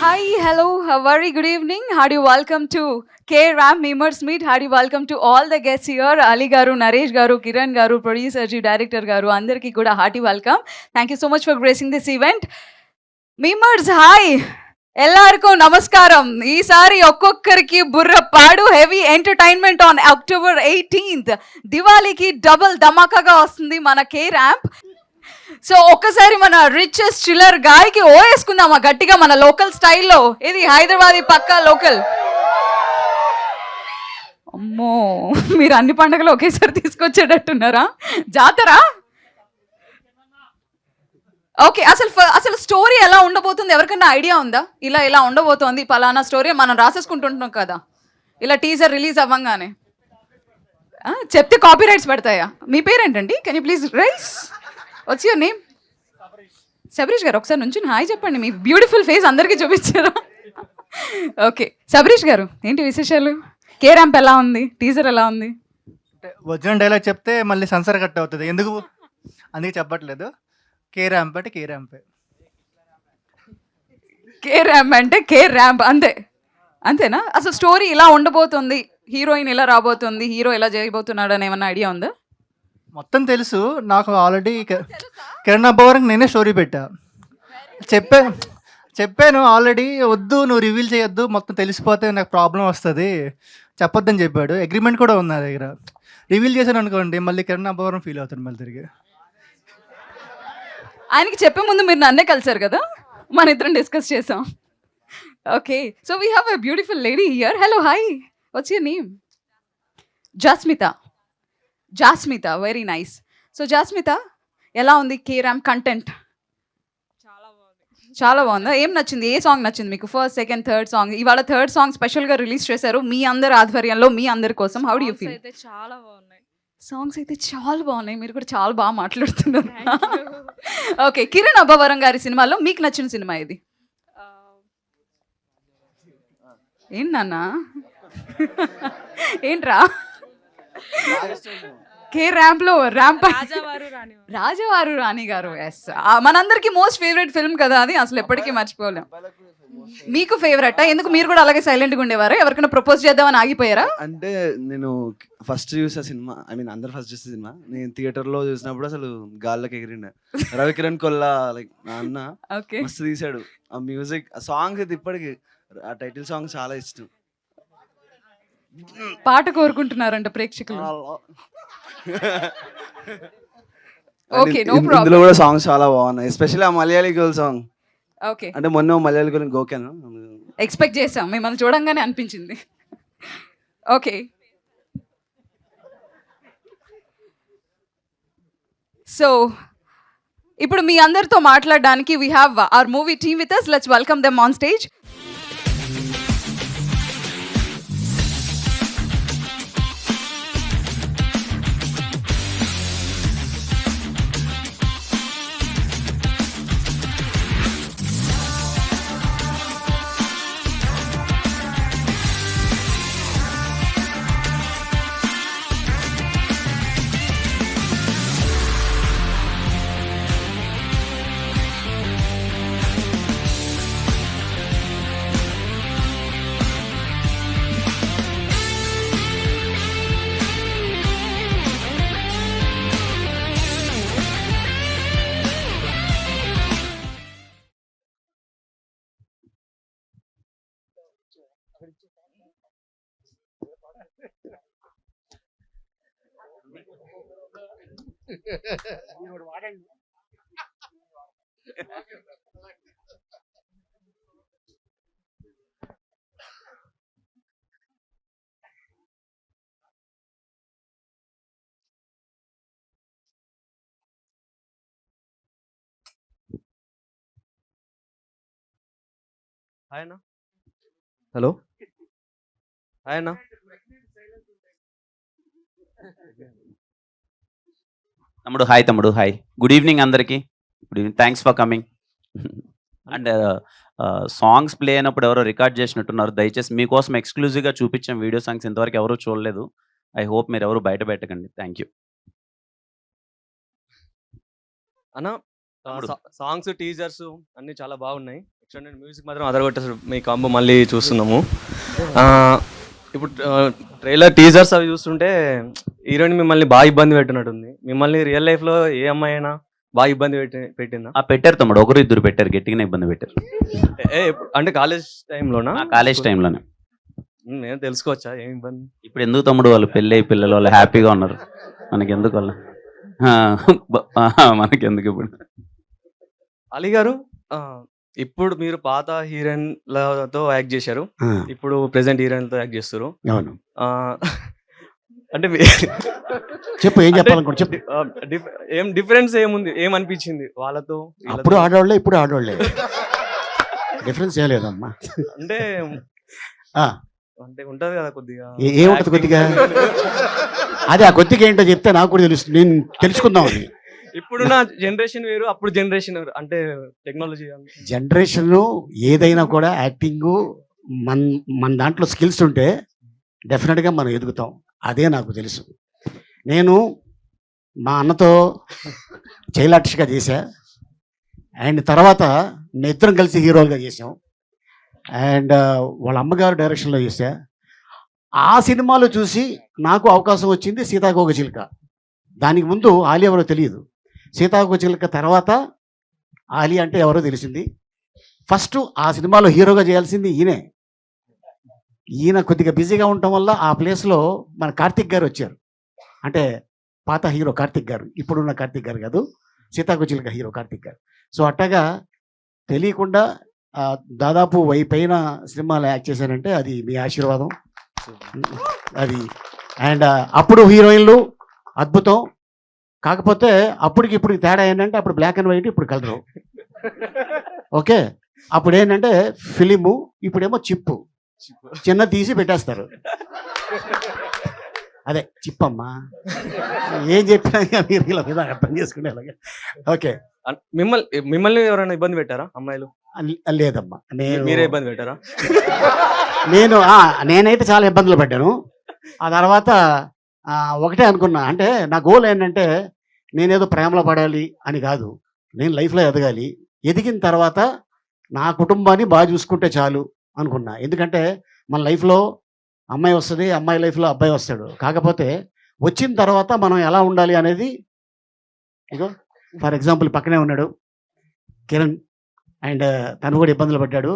Hi, hello, a very good evening. Hearty welcome to K-Ram Memers Meet. Hearty welcome to all the guests here. Ali Garu, Naresh Garu, Kiran Garu, Producer Ji, Director Garu, Andarki kuda hearty welcome. Thank you so much for gracing this event. Memers, hi. ಎಲ್ಲರಿಗೂ ನಮಸ್ಕಾರಂ. ఈసారి ఒక్కొక్కరికి బుర్ర పాడు heavy entertainment on October 18th దివాళీకి double ధమాకాగా వస్తుంది మన K ramp. So ఒక్కసారి మన రిచెస్ట్ చిల్లర్ గాయకి ఓ వేసుకుందామా గట్టిగా మన లోకల్ స్టైల్లో. ఇది హైదరాబాదీ పక్కా లోకల్. అమ్మో, మీరు అన్ని పండుగలు ఒకేసారి తీసుకొచ్చేటట్టున్నారా? జాతర ఓకే. అసలు స్టోరీ ఎలా ఉండబోతుంది ఎవరికైనా ఐడియా ఉందా? ఇలా ఉండబోతోంది పలానా స్టోరీ మనం రాసేసుకుంటుంటున్నాం కదా ఇలా టీజర్ రిలీజ్ అవ్వంగానే. చెప్తే కాపీ రైట్స్ పడతాయా? మీ పేరేంటండి? Can you please rice? Watts your name? Shabarish గారు ఒకసారి నుంచి హాయ్ చెప్పండి. మీ బ్యూటిఫుల్ ఫేస్ అందరికీ చూపించారా? ఓకే, శబరీష్ గారు ఏంటి విశేషాలు? కే ర్యాంప్ ఎలా ఉంది? టీజర్ ఎలా ఉంది? ఒరిజినల్ డైలాగ్ చెప్తే మళ్ళీ సెన్సర్ కట్ అవుతుంది, ఎందుకు అందుకే చెప్పట్లేదు. కే ర్యాంప్ అంటే కే ర్యాంపే. కే ర్యాంప్ అంటే కే ర్యాంప్ అంతేనా? అసలు స్టోరీ ఇలా ఉండబోతుంది, హీరోయిన్ ఇలా రాబోతుంది, హీరో ఇలా చేయబోతున్నాడు అని ఏమన్నా ఐడియా ఉందా? మొత్తం తెలుసు నాకు ఆల్రెడీ. కిరణ్ అబ్బవరం నేనే స్టోరీ పెట్టా, చెప్పాను ఆల్రెడీ. వద్దు నువ్వు రివీల్ చేయొద్దు, మొత్తం తెలిసిపోతే నాకు ప్రాబ్లం వస్తుంది, చెప్పొద్దని చెప్పాడు. అగ్రిమెంట్ కూడా ఉంది నా దగ్గర. రివీల్ చేశాను అనుకోండి మళ్ళీ కిరణ్ అబ్బవరం ఫీల్ అవుతాడు మళ్ళీ తిరిగి. ఆయనకి చెప్పే ముందు మీరు నన్నే కలిసారు కదా, మన ఇద్దరం డిస్కస్ చేసాం. Okay, so we have a beautiful lady here. Hello, hi, what's your name? Jasmitha, very nice. So Jasmitha, ఎలా ఉంది కే ర్యాంప్ కంటెంట్? చాలా బాగుందా? ఏం నచ్చింది? ఏ సాంగ్ నచ్చింది మీకు? First, second, third song. ఇవాళ థర్డ్ సాంగ్ స్పెషల్గా రిలీజ్ చేశారు మీ అందరి ఆధ్వర్యంలో, మీ అందరి కోసం. How do you feel? చాలా బాగున్నాయి సాంగ్స్ అయితే చాలా బాగున్నాయి, మీరు కూడా చాలా బాగా మాట్లాడుతున్నారు. ఓకే, కిరణ్ అబ్బవరం గారి సినిమాలో మీకు నచ్చిన సినిమా ఇది? ఏంటి నాన్న? ఏంట్రా? కే ర్యాంప్ లో రాజావారు రాణి గారు. ఎస్, మనందరికి మోస్ట్ ఫేవరెట్ ఫిల్మ్ కదా అది, అసలు ఎప్పటికీ మర్చిపోలేం. మీకు ఫేవరెట్? ఎందుకు మీరు కూడా అలాగే సైలెంట్గా ఉండేవారా? ఎవరికైనా ప్రపోజ్ చేద్దామని ఆగిపోయారా? అంటే నేను ఫస్ట్ చూసా సినిమా, ఐ మీన్ అందరు ఫస్ట్ చూసే సినిమా నేను థియేటర్లో చూసినప్పుడు అసలు గాల్లోకి ఎగిరిండే. రవికిరణ్ కొల్లా లైక్ నా అన్న మస్తు తీసాడు. ఆ మ్యూజిక్, ఆ సాంగ్స్ అయితే ఇప్పటికి ఆ టైటిల్ సాంగ్ చాలా ఇష్టం. పాట కోరుకుంటున్నారంట ప్రేక్షకులు. Okay, no problem. ఇందులో కూడా సాంగ్స్ చాలా బాగున్నాయి, ఎస్పెషల్లీ ఆ మలయాళీ గర్ల్ సాంగ్. ఓకే, అంటే మొన్న మలయాళీ గర్ల్ గోకెను ఎక్స్పెక్ట్ చేసాం, మిమ్మల్ని చూడంగానే అనిపించింది. ఓకే, సో ఇప్పుడు మీ అందరితో మాట్లాడడానికి we have our movie team with us. Let's welcome them on stage. Hi అన్న. హలో, హాయ్ అన్న. తమ్ముడు హాయ్, తమ్ముడు హాయ్. గుడ్ ఈవినింగ్ అందరికీ. Good evening, thanks for coming. And songs play అయినప్పుడు ఎవరో రికార్డ్ చేసినట్టున్నారు. దయచేసి మీకోసం ఎక్స్క్లూజివ్గా చూపించాం వీడియో సాంగ్స్, ఇంతవరకు ఎవరూ చూడలేదు. ఐ హోప్ మీరు ఎవరు బయట పెట్టకండి. Thank you. అన్న, తమ్ముడు. సాంగ్స్ టీజర్స్ అన్నీ చాలా బాగున్నాయి. ఎక్స్టెండెడ్ మ్యూజిక్ మాత్రం అదరగొట్టేసారు. మీ కాంబో మళ్ళీ చూస్తున్నాము. ఇప్పుడు ట్రైలర్ టీజర్స్ అవి చూస్తుంటే హీరోయిన్ మిమ్మల్ని బాగా ఇబ్బంది పెట్టినట్టుంది. మిమ్మల్ని రియల్ లైఫ్లో ఏ అమ్మాయి అయినా బాగా ఇబ్బంది పెట్టిందా? పెట్టారు తమ్ముడు, ఒకరు ఇద్దరు పెట్టారు, గట్టిగానే ఇబ్బంది పెట్టారు. అంటే కాలేజ్ టైంలోనా? కాలేజ్ టైంలోనే. నేను తెలుసుకోవచ్చా ఏం ఇబ్బంది? ఇప్పుడు ఎందుకు తమ్ముడు, వాళ్ళు పెళ్ళి అయ్యి పిల్లలు వాళ్ళు హ్యాపీగా ఉన్నారు, మనకి ఎందుకు వాళ్ళ మనకెందుకు ఇప్పుడు. అలీ గారు, ఇప్పుడు మీరు పాత హీరోయిన్లతో యాక్ట్ చేశారు, ఇప్పుడు ప్రెసెంట్ హీరోయిన్లతో యాక్ట్ చేస్తారు. అవును, అంటే చెప్పు ఏం చెప్పాలనుకో చెప్పు. ఏం డిఫరెన్స్ ఏముంది, ఏమనిపించింది వాళ్ళతో? అప్పుడు ఆడవాళ్ళే ఇప్పుడు ఆడవాళ్ళే, డిఫరెన్స్ ఏం లేదమ్మా. అంటే ఆ, అంటే ఉంటది కదా కొద్దిగా. ఏముంటది కొద్దిగా? అదే ఆ కొద్దిగా ఏంటో చెప్తే నాకు కూడా తెలుస్తుంది, నేను తెలుసుకుందామని. ఇప్పుడున్న జనరేషన్ వేరు, అప్పుడు జనరేషన్ వేరు, అంటే టెక్నాలజీ. జనరేషన్ ఏదైనా కూడా యాక్టింగ్ మన దాంట్లో స్కిల్స్ ఉంటే డెఫినెట్గా మనం ఎదుగుతాం, అదే నాకు తెలుసు. నేను మా అన్నతో చైలాక్షిగా చేశా, అండ్ తర్వాత మేము ఇద్దరం కలిసి హీరోలుగా చేసాం, అండ్ వాళ్ళ అమ్మగారు డైరెక్షన్లో చేశా. ఆ సినిమాలో చూసి నాకు అవకాశం వచ్చింది సీతాకోకచిలుక. దానికి ముందు ఆలి ఎవరో తెలియదు, సీతాకోకచిలుక తర్వాత ఆలి అంటే ఎవరో తెలిసింది. ఫస్ట్ ఆ సినిమాలో హీరోగా చేయాల్సింది ఈయన కొద్దిగా బిజీగా ఉండటం వల్ల ఆ ప్లేస్లో మన కార్తిక్ గారు వచ్చారు. అంటే పాత హీరో కార్తిక్ గారు, ఇప్పుడున్న కార్తిక్ గారు కాదు, సీతాకోకచిలుక హీరో కార్తిక్ గారు. సో అట్టగా తెలియకుండా దాదాపు పైన సినిమాలు యాక్ట్ చేశానంటే అది మీ ఆశీర్వాదం అది. అండ్ అప్పుడు హీరోయిన్లు అద్భుతం, కాకపోతే అప్పటికి ఇప్పుడు తేడా ఏంటంటే అప్పుడు బ్లాక్ అండ్ వైట్, ఇప్పుడు కలరు. ఓకే, అప్పుడు ఏంటంటే ఫిలిము, ఇప్పుడేమో చిప్పు, చిన్న తీసి పెట్టేస్తారు. అదే చిప్పమ్మా, ఏం చెప్పినా మీరు ఇలా మీద అర్థం చేసుకునేలాగా. ఓకే, మిమ్మల్ని ఎవరైనా ఇబ్బంది పెట్టారా అమ్మాయిలు? లేదమ్మా, మీరే ఇబ్బంది పెట్టారా? నేనైతే చాలా ఇబ్బందులు పడ్డాను. ఆ తర్వాత ఒకటే అనుకున్నా, అంటే నా గోల్ ఏంటంటే నేనేదో ప్రేమలో పడాలి అని కాదు, నేను లైఫ్లో ఎదగాలి, ఎదిగిన తర్వాత నా కుటుంబాన్ని బాగా చూసుకుంటే చాలు అనుకున్నా. ఎందుకంటే మన లైఫ్లో అమ్మాయి వస్తుంది, అమ్మాయి లైఫ్లో అబ్బాయి వస్తాడు, కాకపోతే వచ్చిన తర్వాత మనం ఎలా ఉండాలి అనేది. ఇగో ఫర్ ఎగ్జాంపుల్ పక్కనే ఉన్నాడు కిరణ్, అండ్ తను కూడా ఇబ్బందులు పడ్డాడు,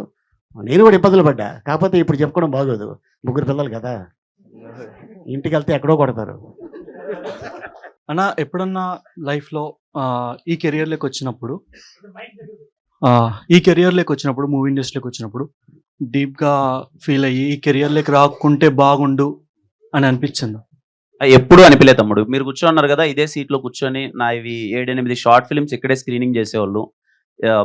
నేను కూడా ఇబ్బందులు పడ్డా, కాకపోతే ఇప్పుడు చెప్పుకోవడం బాగోదు, ముగ్గురు పిల్లలు కదా, ఇంటికి వెళ్తే ఎక్కడో కొడతారు. అన్న, ఎప్పుడన్నా లైఫ్లో ఈ కెరియర్లోకి వచ్చినప్పుడు మూవీ ఇండస్ట్రీలోకి వచ్చినప్పుడు డీప్గా ఫీల్ అయ్యి ఈ కెరియర్లోకి రాకుంటే బాగుండు అని అనిపించింది? ఎప్పుడు అనిపించలేదు తమ్ముడు. మీరు కూర్చోన్నారు కదా ఇదే సీట్లో కూర్చొని, నా ఇవి 7-8 షార్ట్ ఫిల్మ్స్ ఇక్కడే స్క్రీనింగ్ చేసేవాళ్ళు.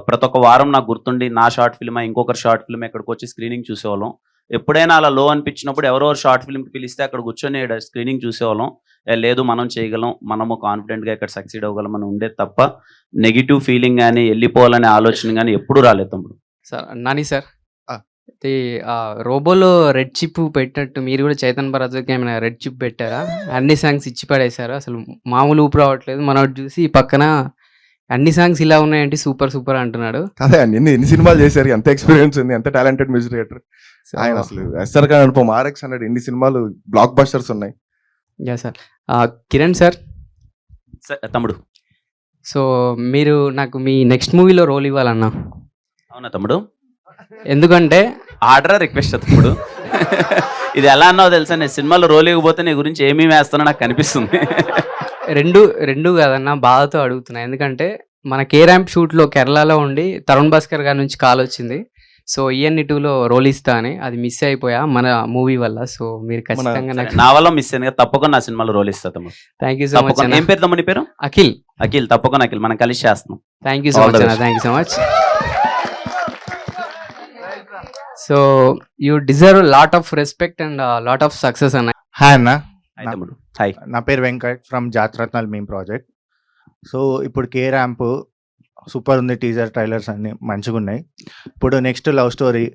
ప్రతి ఒక్క వారం నాకు గుర్తుండి నా షార్ట్ ఫిల్మ్ ఇంకొకరు షార్ట్ ఫిల్మ్ ఎక్కడికి వచ్చి స్క్రీనింగ్ చూసేవాళ్ళం. ఎప్పుడైనా అలా లో అనిపించినప్పుడు ఎవరెవరు షార్ట్ ఫిల్మ్కి పిలిస్తే అక్కడ కూర్చొని స్క్రీనింగ్ చూసేవాళ్ళం. లేదు మనం చేయగలం, మనము కాన్ఫిడెంట్గా ఇక్కడ సక్సీడ్ అవ్వగలం అని ఉండేది తప్ప నెగిటివ్ ఫీలింగ్ కానీ వెళ్ళిపోవాలనే ఆలోచన కానీ ఎప్పుడూ రాలేదు తమ్ముడు. సార్ నాని సార్, రోబోలో రెడ్ చిప్ పెట్టినట్టు మీరు కూడా చైతన్ భరత్కి ఏమైనా రెడ్ చిప్ పెట్టారా? అన్ని సాంగ్స్ ఇచ్చి పడేశారు, అసలు మామూలు ఊపు రావట్లేదు. మనోడు చూసి పక్కన అన్ని సాంగ్స్ ఇలా ఉన్నాయంటే సూపర్ సూపర్ అంటున్నాడు. అదే అండి, ఎన్ని సినిమాలు చేశారు, ఎంత ఎక్స్పీరియన్స్ ఉంది, ఎంత టాలెంటెడ్ మ్యూజిక్ డైరెక్టర్ ఆయన. అసలు ఎస్ఆర్ ఖాన్ అనుపమ, RX 100 ఎన్ని సినిమాలు బ్లాక్ బస్టర్స్ ఉన్నాయి. Yeah sir. కిరణ్ సార్ తమ్ముడు, సో మీరు నాకు మీ నెక్స్ట్ మూవీలో రోల్ ఇవ్వాలన్నా. అవునా తమ్ముడు? ఎందుకంటే ఆర్డర్ రిక్వెస్ట్ తమ్ముడు? ఇది ఎలా అన్నావు తెలుసా, నేను సినిమాలో రోల్ ఇవ్వకపోతే నీ గురించి ఏమీ వేస్తానో నాకు కనిపిస్తుంది. రెండు కాదన్న, బాధతో అడుగుతున్నా. ఎందుకంటే మన కే ర్యాంప్ షూట్లో కేరళలో ఉండి తరుణ్ భాస్కర్ గారి నుంచి కాల్ వచ్చింది. సో ఈఎన్ఈ 2లో రోల్ ఇస్తా అని, అది మిస్ అయిపోయా మన మూవీ వల్ల. సో మీరు ఖచ్చితంగా నాకు నా వల్ల మిస్ అయింది కదా, తప్పకుండా నా సినిమాలో రోల్ ఇస్తా తమ్ముడు. Thank you so much. తప్పకుండా. ఏం పేరు తమ్ముడు నీ పేరు? అఖిల్. అఖిల్, తప్పకుండా అఖిల్, మనం కలిసి చేస్తున్నాం. Thank you so All much the అన్న, best. Thank you so much. So you deserve lot of respect and lot of success అన్న. హాయ్ అన్న, హాయ్ తమ్ముడు. హాయ్. నా పేరు Venkat from Jatharatnal meme project. So ఇప్పుడు కే ర్యాంప్ సూపర్ ఉంది, teaser trailers అన్ని మంచిగా ఉన్నాయి. ఇప్పుడు నెక్స్ట్ లవ్ స్టోరీ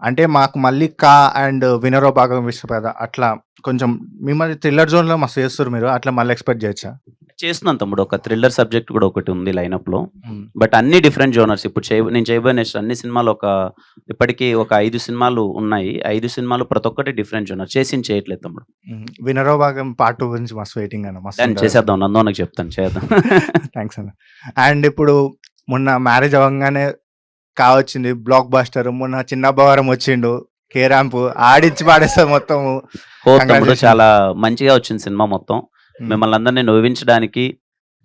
అంటే మాకు మళ్ళీ కా అండ్ వినరో భాగం విశ్వపేద అట్లా కొంచెం మిమ్మల్ని థ్రిల్లర్ జోన్లో మస్తు చేస్తారు మీరు, అట్లా మళ్ళీ ఎక్స్పెక్ట్ చేయొచ్చా? చేస్తున్నాను తమ్ముడు, ఒక థ్రిల్లర్ సబ్జెక్ట్ కూడా ఒకటి ఉంది లైనప్ లో. బట్ అన్ని డిఫరెంట్ జోనర్స్. ఇప్పుడు నేను చేయబోయే నెక్స్ట్ అన్ని సినిమాలు ఇప్పటికీ ఒక 5 సినిమాలు ఉన్నాయి. 5 సినిమాలు ప్రతి ఒక్కటి డిఫరెంట్ జోనర్. చేయట్లేదు తమ్ముడు. వినరో భాగం పార్ట్ 2 గురించి మస్తు వెయిటింగ్ అన్న, మస్తు దాన్ని చేసేద్దాం, నందో నాకు చెప్తాను, చేద్దాం. థ్యాంక్స్ అన్న. అండ్ ఇప్పుడు మొన్న మ్యారేజ్ అవ్వగానే కావచ్చింది బ్లాక్ బాస్టర్, మొన్న చిన్న బవారం వచ్చిండు, కే ర్యాంప్ ఆడిచ్చి పాడేస్తారు మొత్తం. తమ్ముడు చాలా మంచిగా వచ్చింది సినిమా మొత్తం. మిమ్మల్ని అందరినీ నవ్వించడానికి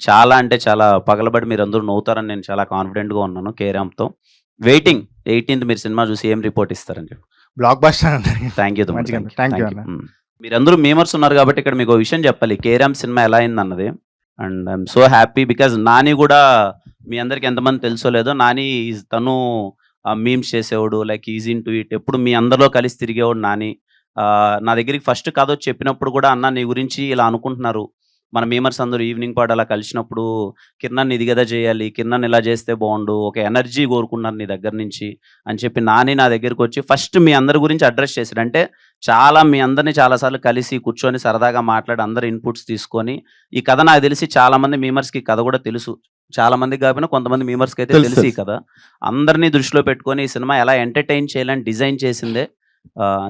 చాలా అంటే చాలా పగలబడి మీరు అందరూ నవ్వుతారని నేను చాలా కాన్ఫిడెంట్ గా ఉన్నాను. కే ర్యాంప్ తో వెయిటింగ్ 18th మీరు సినిమా చూసి ఏం రిపోర్ట్ ఇస్తారని చెప్పి. Black buster. థ్యాంక్ యూ మంచిగా, తమ్ముడు. thank you Thank you. అన్న. మీరందరూ మేమర్స్ ఉన్నారు కాబట్టి ఇక్కడ మీకు విషయం చెప్పాలి, కే ర్యాంప్ సినిమా ఎలా అయింది అన్నది. And I'm so happy because Nani కూడా మీ అందరికి ఎంతమంది తెలుసో లేదో, నాని తను మీమ్స్ చేసేవాడు, like easy in to it, ఎప్పుడు మీ అందరిలో కలిసి తిరిగేవాడు నాని. నా దగ్గరికి ఫస్ట్ కథ వచ్చి చెప్పినప్పుడు కూడా, అన్న నీ గురించి ఇలా అనుకుంటున్నారు, మన మేమర్స్ అందరూ ఈవినింగ్ పాట అలా కలిసినప్పుడు కిరణ్ ఇది కదా చేయాలి, కిరణ్ ఇలా చేస్తే బాగుండు, ఒక ఎనర్జీ కోరుకున్నారు నీ దగ్గర నుంచి అని చెప్పి నాని నా దగ్గరికి వచ్చి ఫస్ట్ మీ అందరి గురించి అడ్రస్ చేశాడు. అంటే చాలా మీ అందరినీ చాలాసార్లు కలిసి కూర్చొని సరదాగా మాట్లాడి అందరు ఇన్పుట్స్ తీసుకొని, ఈ కథ నాకు తెలిసి చాలా మంది మీమర్స్కి కథ కూడా తెలుసు, చాలా మందికి కాకపోయినా కొంతమంది మీమర్స్కి అయితే తెలుసు ఈ కథ. అందరినీ దృష్టిలో పెట్టుకొని ఈ సినిమా ఎలా ఎంటర్టైన్ చేయాలని డిజైన్ చేసిందే.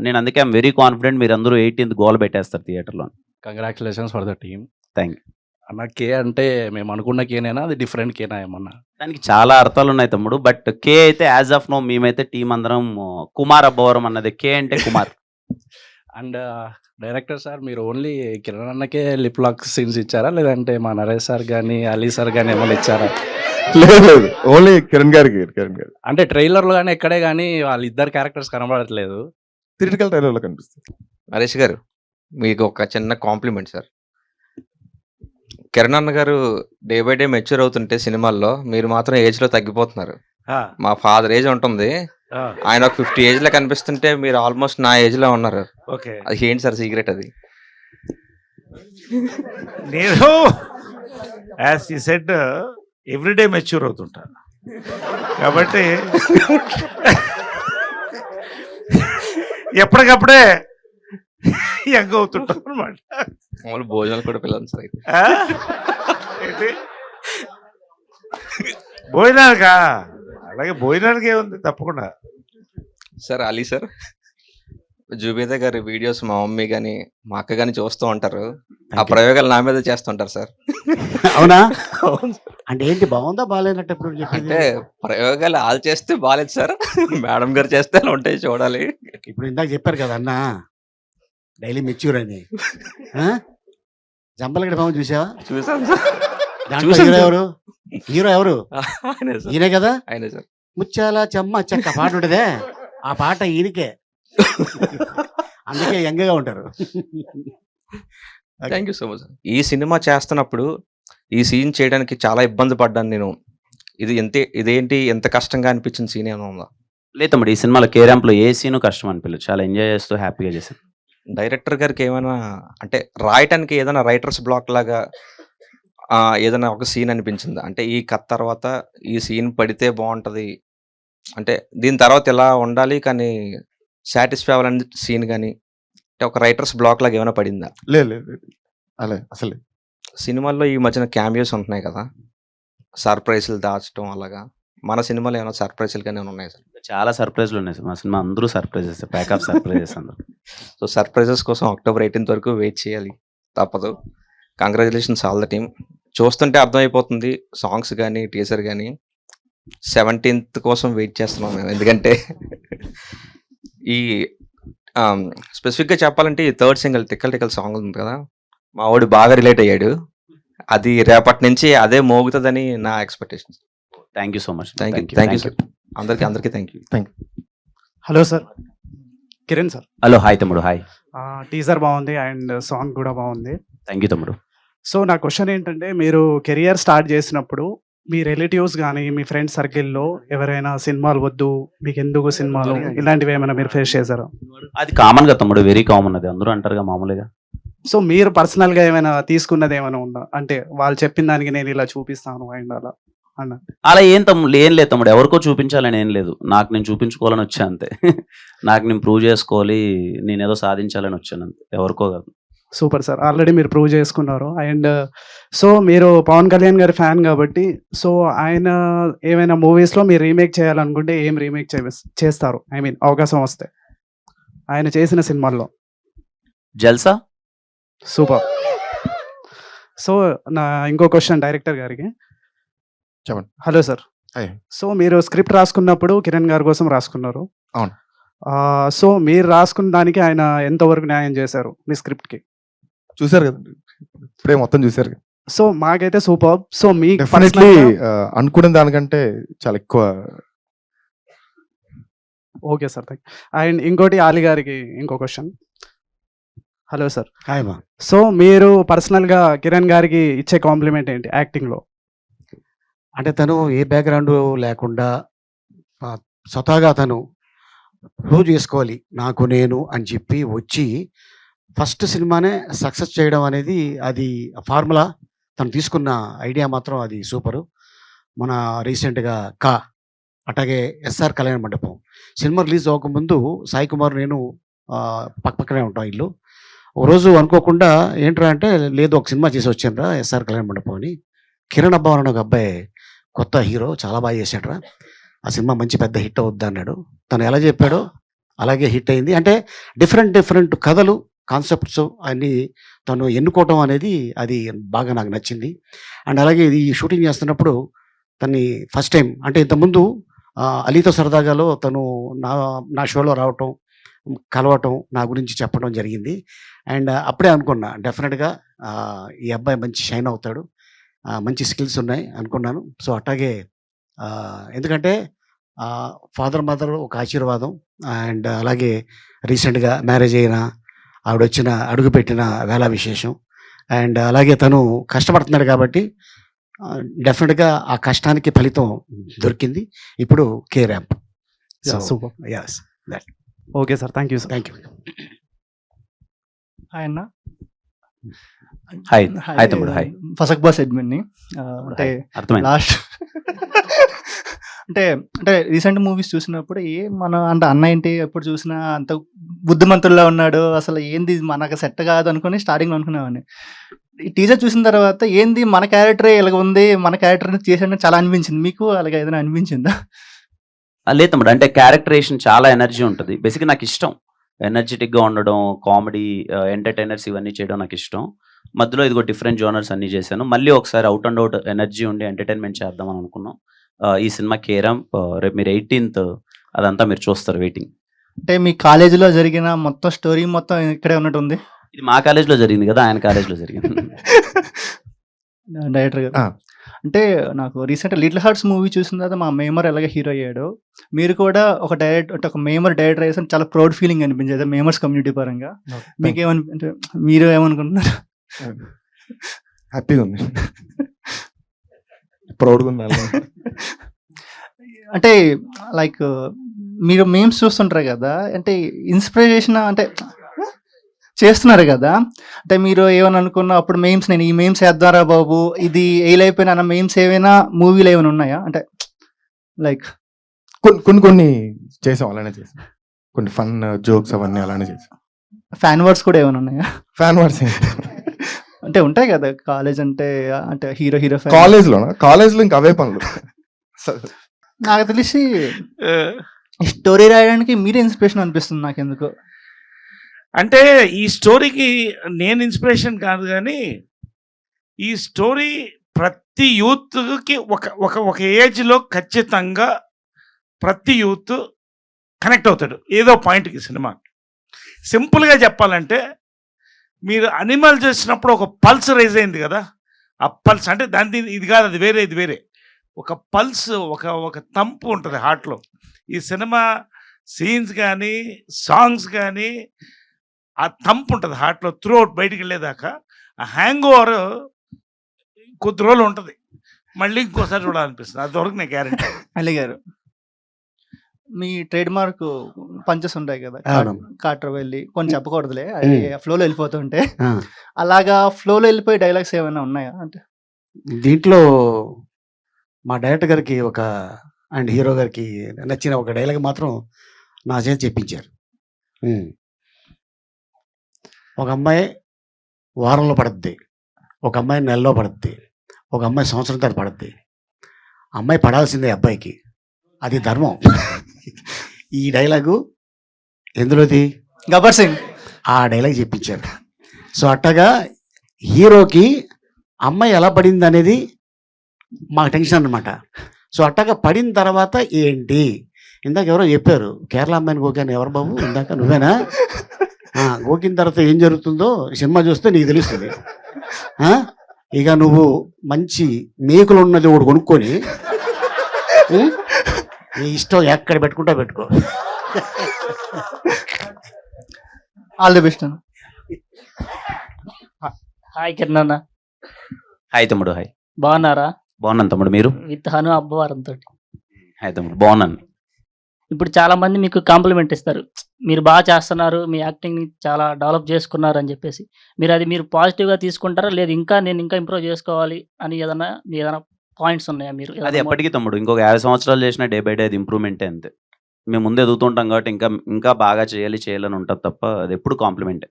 నేను అందుకే ఐఎమ్ వెరీ కాన్ఫిడెంట్ మీరు అందరూ 18th గోల్ పెట్టేస్తారు థియేటర్లో. Congratulations for the team. Thank you అన్న. కే అంటే మేము అనుకున్న కేనేనా, అది డిఫరెంట్ కేనా ఏమన్నా? దానికి చాలా అర్థాలు ఉన్నాయి తమ్ముడు. బట్ కే అయితే యాజ్ ఆఫ్ నో మేమైతే టీం అందరం కుమార్ అబ్బవరం అన్నది. కే అంటే కుమార్. అండ్ డైరెక్టర్ సార్, మీరు ఓన్లీ కిరణ్ అన్నకే లిప్ లాక్ సీన్స్ ఇచ్చారా, లేదంటే మా నరేష్ సార్ కానీ అలీ సార్ కానీ ఏమైనా ఇచ్చారా? లేదు, ఓన్లీ కిరణ్ గారు. అంటే ట్రైలర్లో కానీ ఎక్కడే కానీ వాళ్ళిద్దరు క్యారెక్టర్స్ కనబడట్లేదు. థియేటికల్ ట్రైలర్ లో కనిపిస్తుంది. నరేష్ గారు, మీకు ఒక చిన్న కాంప్లిమెంట్ సార్. కిరణ్ అన్న గారు డే బై డే మెచ్యూర్ అవుతుంటే సినిమాల్లో, మీరు మాత్రం ఏజ్ లో తగ్గిపోతున్నారు. మా ఫాదర్ ఏజ్ ఉంటుంది, ఆయన ఒక 50 ఏజ్ లో కనిపిస్తుంటే మీరు ఆల్మోస్ట్ నా ఏజ్ లో ఉన్నారు. అది ఏంటి సార్ సీక్రెట్? అది నేను యాజ్ ఈ సెడ్ ఎవ్రీడే మెచ్యూర్ అవుతుంటాను కాబట్టి ఎప్పటికప్పుడే యంగ్ అవుతుంటాం అనమాట. మామూలు భోజనాలు కూడా పిల్లలు సార్. భోజనానికా? అలాగే భోజనానికి ఏముంది, తప్పకుండా. సార్ అలీ సార్, జుబేదా గారి వీడియోస్ మా మమ్మీ కానీ మా అక్క కానీ చూస్తూ ఉంటారు. ఆ ప్రయోగాలు నా మీద చేస్తుంటారు సార్. అవునా? అంటే ఏంటి, బాగుందా బాగాలేనట్టు ఎప్పుడు చెప్పేది? అంటే ప్రయోగాలు వాళ్ళు చేస్తే బాగాలేదు సార్, మేడం గారు చేస్తే అలా ఉంటాయి, చూడాలి. ఇప్పుడు ఇందాక చెప్పారు కదా అన్న, డైలీ మెచ్యూర్ అని. జంపలగడ బాబు చూసావా? చూసాను సార్. దాంట్లో హీరో ఎవరు? హీరో ఎవరు? ఆయనే సార్. ఈయనే కదా? ఆయనే సార్. ముచ్చాల చెమ్మ చెక్క పాట ఉంటదే, ఆ పాట ఈయనకే. అందుకే యంగ్గా ఉంటారు. Thank you so much. ఈ సినిమా చేస్తున్నప్పుడు ఈ సీన్ చేయడానికి చాలా ఇబ్బంది పడ్డాను నేను. ఇదేంటి ఎంత కష్టంగా అనిపించిన సీన్ ఏమైనా ఉందా? లేదు తమ్ముడు, ఈ సినిమాలో కే ర్యాంప్లో ఏ సీను కష్టం అనిపించలేదు, చాలా ఎంజాయ్ చేస్తూ హ్యాపీగా చేశాను. డైరెక్టర్ గారికి ఏమైనా అంటే రాయటానికి ఏదైనా రైటర్స్ బ్లాక్ లాగా ఏదైనా ఒక సీన్ అనిపించిందా? అంటే ఈ కథ తర్వాత ఈ సీన్ పడితే బాగుంటుంది, అంటే దీని తర్వాత ఇలా ఉండాలి కానీ సాటిస్ఫై అవ్వాలని సీన్ కానీ, అంటే ఒక రైటర్స్ బ్లాక్ లాగా ఏమైనా పడిందా? లేదు, అలా అసలు. సినిమాల్లో ఈ మధ్యన క్యామియోస్ ఉంటున్నాయి కదా, సర్ప్రైజ్లు దాచడం అలాగా. మన సినిమాలో ఏమైనా సర్ప్రైజ్లు కానీ ఏమైనా ఉన్నాయి సార్? చాలా సర్ప్రైజ్లు ఉన్నాయి సార్ మా సినిమా, అందరూ సర్ప్రైజెస్, ప్యాక్ ఆఫ్ సర్ప్రైజెస్ అందరూ. సో సర్ప్రైజెస్ కోసం October 18th వరకు వెయిట్ చేయాలి, తప్పదు. Congratulations all the team. చూస్తుంటే అర్థమైపోతుంది, సాంగ్స్ కానీ టీజర్ కానీ. 17th కోసం వెయిట్ చేస్తున్నాం మేము, ఎందుకంటే ఈ స్పెసిఫిక్గా చెప్పాలంటే ఈ థర్డ్ సింగిల్ టిక్కల్ టిక్కల్ సాంగ్ ఉంది కదా, మా వాడు బాగా రిలేట్ అయ్యాడు. అది రేపటి నుంచి అదే మోగుతుందని నా expectation. Thank you so much. Thank you sir. అందరికీ thank you. Hello sir, Kiran sir. Hello, hi తమ్ముడు, హాయ్. టీజర్ బాగుంది అండ్ సాంగ్ కూడా బాగుంది. థ్యాంక్ యూ తమ్ముడు. సో నా క్వశ్చన్ ఏంటంటే, మీరు కెరియర్ స్టార్ట్ చేసినప్పుడు మీ రిలేటివ్స్ కానీ మీ ఫ్రెండ్ సర్కిల్లో ఎవరైనా సినిమాలు వద్దు, మీకు ఎందుకు సినిమాలు, ఇలాంటివి ఏమైనా మీరు ఫేస్ చేశారా? అది కామన్ గా తమ్ముడు, వెరీ కామన్. అది అందరూ అంటారుగా మామూలుగా. సో మీరు పర్సనల్గా ఏమైనా తీసుకున్నది ఏమైనా ఉందా? అంటే వాళ్ళు చెప్పిన దానికి నేను ఇలా చూపిస్తాను అండ్ అలా అన్న. అలా ఏం తమ్ముడు, ఏం లేదు తమ్ముడు, ఎవరికో చూపించాలని ఏం లేదు. నాకు నేను చూపించుకోవాలని వచ్చా అంతే. నాకు నేను ప్రూవ్ చేసుకోవాలి, నేను ఏదో సాధించాలని వచ్చాను అంతే, ఎవరికో కాదు. సూపర్ సార్, ఆల్రెడీ మీరు ప్రూవ్ చేసుకున్నారు. అండ్ సో మీరు పవన్ కళ్యాణ్ గారి ఫ్యాన్ కాబట్టి, సో ఆయన ఏమైనా మూవీస్లో మీరు రీమేక్ చేయాలనుకుంటే ఏం రీమేక్ చేస్తారు? ఐ మీన్ అవకాశం వస్తే ఆయన చేసిన సినిమాల్లో. జల్సా. సూపర్. సో నా ఇంకో క్వశ్చన్ డైరెక్టర్ గారికి. చెప్పండి. Hello sir. హాయ్. సో మీరు స్క్రిప్ట్ రాసుకున్నప్పుడు కిరణ్ గారి కోసం రాసుకున్నారు. అవును. సో మీరు రాసుకున్న దానికి ఆయన ఎంతవరకు న్యాయం చేశారు మీ స్క్రిప్ట్కి? చూసారు కదా, ఇప్పుడే మొత్తం చూసారు కదా. సో మాకైతే సూపర్. సో మీ డెఫినెట్లీ అనుకున్న దానికంటే చాలా ఎక్కువ. Okay sir, thank. అండ్ ఇంకోటి ఆలి గారికి ఇంకో క్వశ్చన్. Hello sir. హాయ్ మా. సో మీరు పర్సనల్గా కిరణ్ గారికి ఇచ్చే కాంప్లిమెంట్ ఏంటి యాక్టింగ్లో? అంటే తను ఏ బ్యాక్గ్రౌండ్ లేకుండా స్వతహాగా తను ప్రూవ్ చేసుకోవాలి నాకు నేను అని చెప్పి వచ్చి ఫస్ట్ సినిమానే సక్సెస్ చేయడం అనేది అది ఫార్ములా. తను తీసుకున్న ఐడియా మాత్రం అది సూపరు. మన రీసెంట్గా అట్లాగే ఎస్ఆర్ కళ్యాణ మండపం సినిమా రిలీజ్ అవ్వకముందు సాయి కుమార్ నేను పక్కనే ఉంటాం ఇల్లు. ఒక రోజు అనుకోకుండా ఏంట్రా అంటే, లేదు ఒక సినిమా చేసి వచ్చానురా ఎస్ఆర్ కళ్యాణ మండపం అని. కిరణ్ అబ్బా అని ఒక అబ్బాయి కొత్త హీరో, చాలా బాగా చేశాడురా, ఆ సినిమా మంచి పెద్ద హిట్ అవుద్ది అన్నాడు. తను ఎలా చెప్పాడో అలాగే హిట్ అయింది. అంటే డిఫరెంట్ కథలు, కాన్సెప్ట్స్ అన్నీ తను ఎన్నుకోవటం అనేది అది బాగా నాకు నచ్చింది. అండ్ అలాగే ఇది షూటింగ్ చేస్తున్నప్పుడు తన్ని ఫస్ట్ టైం అంటే ఇంతకుముందు అలీతో సరదాగాలో తను నా షోలో రావటం, కలవటం, నా గురించి చెప్పడం జరిగింది. అండ్ అప్పుడే అనుకున్నా డెఫినెట్గా ఈ అబ్బాయి మంచి షైన్ అవుతాడు, మంచి స్కిల్స్ ఉన్నాయి అనుకున్నాను. సో అట్లాగే ఎందుకంటే ఫాదర్ మదర్ ఒక ఆశీర్వాదం. అండ్ అలాగే రీసెంట్గా మ్యారేజ్ అయిన ఆవిడ వచ్చిన అడుగుపెట్టిన వేళ విశేషం. అండ్ అలాగే తను కష్టపడుతున్నాడు కాబట్టి డెఫినెట్గా ఆ కష్టానికి ఫలితం దొరికింది. ఇప్పుడు K ramp. Super. Yes that. Okay sir, thank you sir. Thank you. Hi అన్న. హాయ్. హాయ్ తమ్ముడు, హాయ్. ఫసక్ బాస్ అడ్మిన్ని. అంటే అర్థమైంది. లాస్ట్ అంటే అంటే రీసెంట్ మూవీస్ చూసినప్పుడు మన అంటే అన్న ఏంటి ఎప్పుడు చూసినా అంత బుద్ధిమంతుల్లా ఉన్నాడు, అసలు ఏంది మనకు సెట్ కాదు అనుకుని స్టార్టింగ్లో అనుకునేవాడిని. ఈ టీజర్ చూసిన తర్వాత ఏంది మన క్యారెక్టరే ఇలాగ ఉంది, మన క్యారెక్టర్ చేసాడని చాలా అనిపించింది. మీకు అలాగే ఏదైనా అనిపించిందా? లేదు తమ్ముడు, అంటే క్యారెక్టరేషన్ చాలా ఎనర్జీ ఉంటుంది. బేసిక్గా నాకు ఇష్టం ఎనర్జెటిక్గా ఉండడం, కామెడీ, ఎంటర్టైనర్స్ ఇవన్నీ చేయడం నాకు ఇష్టం. మధ్యలో ఇదిగో డిఫరెంట్ జోనర్స్ అన్నీ చేశాను. మళ్ళీ ఒకసారి అవుట్ అండ్ అవుట్ ఎనర్జీ ఉండి ఎంటర్టైన్మెంట్ చేద్దామని అనుకున్నాం. ఈ సినిమా కేరామ్ రేపు మీరు 18th అదంతా మీరు చూస్తారు, వెయిటింగ్. అంటే మీ కాలేజీలో జరిగిన మొత్తం స్టోరీ మొత్తం ఇక్కడే ఉన్నట్టు ఉంది. ఇది మా కాలేజ్లో జరిగింది కదా, ఆయన కాలేజ్లో జరిగింది. డైరెక్టర్ గారు, అంటే నాకు రీసెంట్ లిటిల్ హార్ట్స్ మూవీ చూసిన తర్వాత మా మేమర్ ఎలాగ హీరో అయ్యాడు, మీరు కూడా ఒక డైరెక్టర్, ఒక మేమర్ డైరెక్టర్ అయ్యేసి చాలా ప్రౌడ్ ఫీలింగ్ అనిపించేది మేమర్స్ కమ్యూనిటీ పరంగా. మీకేమనిపింటే, మీరు ఏమనుకుంటున్నారు? హ్యాపీగా ఉంది, ప్రౌడ్గా ఉంది. అంటే లైక్ మీరు మేమ్స్ చూస్తుంటారు కదా, అంటే ఇన్స్పిరేషన్ అంటే చేస్తున్నారు కదా, అంటే మీరు ఏమని అనుకున్నా అప్పుడు మేమ్స్ నేను ఈ మేమ్స్ వేద్దారా బాబు, ఇది ఏలైపోయినా అన్న మేమ్స్ ఏమైనా మూవీలో ఏమైనా ఉన్నాయా? అంటే లైక్ కొన్ని చేసాం, అలానే చేసాం. కొన్ని ఫన్ జోక్స్ అవన్నీ అలానే చేసాం. ఫ్యాన్ వర్డ్స్ కూడా ఏమైనా ఉన్నాయా? ఫ్యాన్ వర్డ్స్ అంటే ఉంటాయి కదా కాలేజ్ అంటే, అంటే హీరో కాలేజ్లో ఇంకా అవే పనులు. నాకు తెలిసి స్టోరీ రాయడానికి మీరే ఇన్స్పిరేషన్ అనిపిస్తుంది నాకు ఎందుకు. అంటే ఈ స్టోరీకి నేను ఇన్స్పిరేషన్ కాదు, కానీ ఈ స్టోరీ ప్రతి యూత్కి ఒక ఏజ్లో ఖచ్చితంగా ప్రతి యూత్ కనెక్ట్ అవుతాడు ఏదో పాయింట్కి సినిమా. సింపుల్గా చెప్పాలంటే మీరు అనిమల్ చేసినప్పుడు ఒక పల్స్ రైజ్ అయింది కదా, ఆ పల్స్ అంటే దాని ఇది కాదు, అది వేరే, ఇది వేరే. ఒక పల్స్, ఒక తంపు ఉంటుంది హార్ట్లో. ఈ సినిమా సీన్స్ కానీ సాంగ్స్ కానీ ఆ తంపు ఉంటుంది హార్ట్లో త్రూ అవుట్ బయటికి వెళ్ళేదాకా. ఆ హ్యాంగ్ ఓవర్ కొద్ది రోజులు ఉంటుంది, మళ్ళీ ఇంకోసారి చూడాలనిపిస్తుంది. అంతవరకు నేను గ్యారెంటీ. అలీ గారు, మీ ట్రేడ్ మార్క్ పంచెస్ ఉంటాయి కదా, అవును. కాటర్ వెళ్ళి కొన్ని చెప్పకూడదులే, అది మ్మ్. ఫ్లోలో వెళ్ళిపోతుంటే, ఆ, అలాగా ఫ్లోలో వెళ్ళిపోయి డైలాగ్స్ ఏమైనా ఉన్నాయా అంటే? దీంట్లో మా డైరెక్టర్ గారికి అండ్ హీరో గారికి నచ్చిన ఒక డైలాగ్ మాత్రం నా చేతి చెప్పించారు. ఉమ్. ఒక అమ్మాయి వారంలో పడుద్ది, ఒక అమ్మాయి నెలలో పడుద్ది, ఒక అమ్మాయి సంవత్సరం తర్వాత పడుద్ది. అమ్మాయి పడాల్సిందే అబ్బాయికి, అది ధర్మం. ఈ డైలాగు ఎందులోది? గబ్బర్ సింగ్. ఆ డైలాగ్ చెప్పించారు. సో అట్టగా హీరోకి అమ్మాయి ఎలా పడింది అనేది మాకు టెన్షన్ అనమాట. సో అట్టగా పడిన తర్వాత ఏంటి, ఇందాక ఎవరో చెప్పారు కేరళ అమ్మాయిని గోకాను, ఎవరు బాబు ఇందాక నువ్వేనా? గోకిన తర్వాత ఏం జరుగుతుందో సినిమా చూస్తే నీకు తెలుస్తుంది. ఇక నువ్వు మంచి మేకులు ఉన్నది ఒకటి కొనుక్కొని నీ ఇష్టం ఎక్కడ పెట్టుకుంటా పెట్టుకో. ఆల్ ది బెస్ట్ అన్న. హాయ్ కిరణ్ అన్న, హాయ్ తమ్ముడు. హాయ్, బాగున్నారా? బాగున్నాను తమ్ముడు. మీరు? విత్ హను అబ్బవారంతో. హాయ్ తమ్ముడు, బాగున్నాను. ఇప్పుడు చాలా మంది మీకు కాంప్లిమెంట్ ఇస్తారు, మీరు బాగా చేస్తున్నారు, మీ యాక్టింగ్ ని చాలా డెవలప్ చేసుకున్నారు అని చెప్పేసి. మీరు పాజిటివ్ గా తీసుకుంటారా, లేదు నేను ఇంకా ఇంప్రూవ్ చేసుకోవాలి అని ఏదైనా పాయింట్స్ ఉన్నాయా మీరు? అది ఎప్పటికీ తమ్ముడు, ఇంకొక 50 సంవత్సరాలు చేసిన డే బై డే అది ఇంప్రూవ్మెంటే అంతే. మేము ముందు ఎదుగుతుంటాం కాబట్టి ఇంకా బాగా చేయాలని ఉంటుంది తప్ప అది ఎప్పుడు కాంప్లిమెంటే.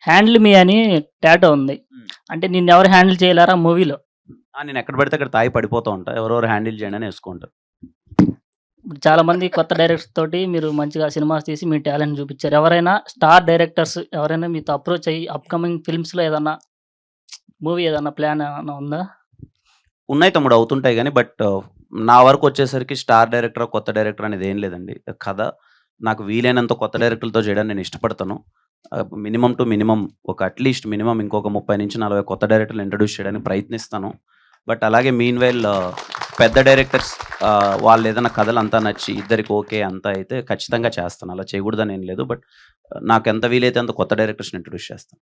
హ్యాండిల్ మీ అని టాటో ఉంది, అంటే నిన్ను ఎవరు హ్యాండిల్ చేయలేరా మూవీలో? నేను ఎక్కడ పడితే అక్కడ తాగి పడిపోతూ ఉంటా, ఎవరెవరు హ్యాండిల్ చేయండి అని వేసుకుంటారు. ఇప్పుడు చాలా మంది కొత్త డైరెక్టర్స్ తోటి మీరు మంచిగా సినిమాస్ తీసి మీ టాలెంట్ చూపించారు. ఎవరైనా స్టార్ డైరెక్టర్స్ ఎవరైనా మీతో అప్రోచ్ అయ్యి అప్కమింగ్ ఫిల్మ్స్ లో ఏదన్నా మూవీ ఏదన్నా ప్లాన్ ఏమన్నా ఉందా? ఉన్నాయి తమ్ముడు, అవుతుంటాయి కానీ బట్ నా వరకు వచ్చేసరికి స్టార్ డైరెక్టర్ కొత్త డైరెక్టర్ అనేది ఏం లేదండి. కథ నాకు వీలైనంత కొత్త డైరెక్టర్లతో చేయడానికి నేను ఇష్టపడతాను. Minimum to minimum at least minimum ఇంకొక 30 నుంచి 40 కొత్త డైరెక్టర్లు ఇంట్రడ్యూస్ చేయడానికి ప్రయత్నిస్తాను. బట్ అలాగే మీన్ వైల్ పెద్ద డైరెక్టర్స్ వాళ్ళు ఏదైనా కథలు అంతా నచ్చి ఇద్దరికి ఓకే అంతా అయితే ఖచ్చితంగా చేస్తాను. అలా చేయకూడదని ఏం లేదు, బట్ నాకు ఎంత వీలైతే అంత కొత్త డైరెక్టర్స్ని ఇంట్రడ్యూస్ చేస్తాను.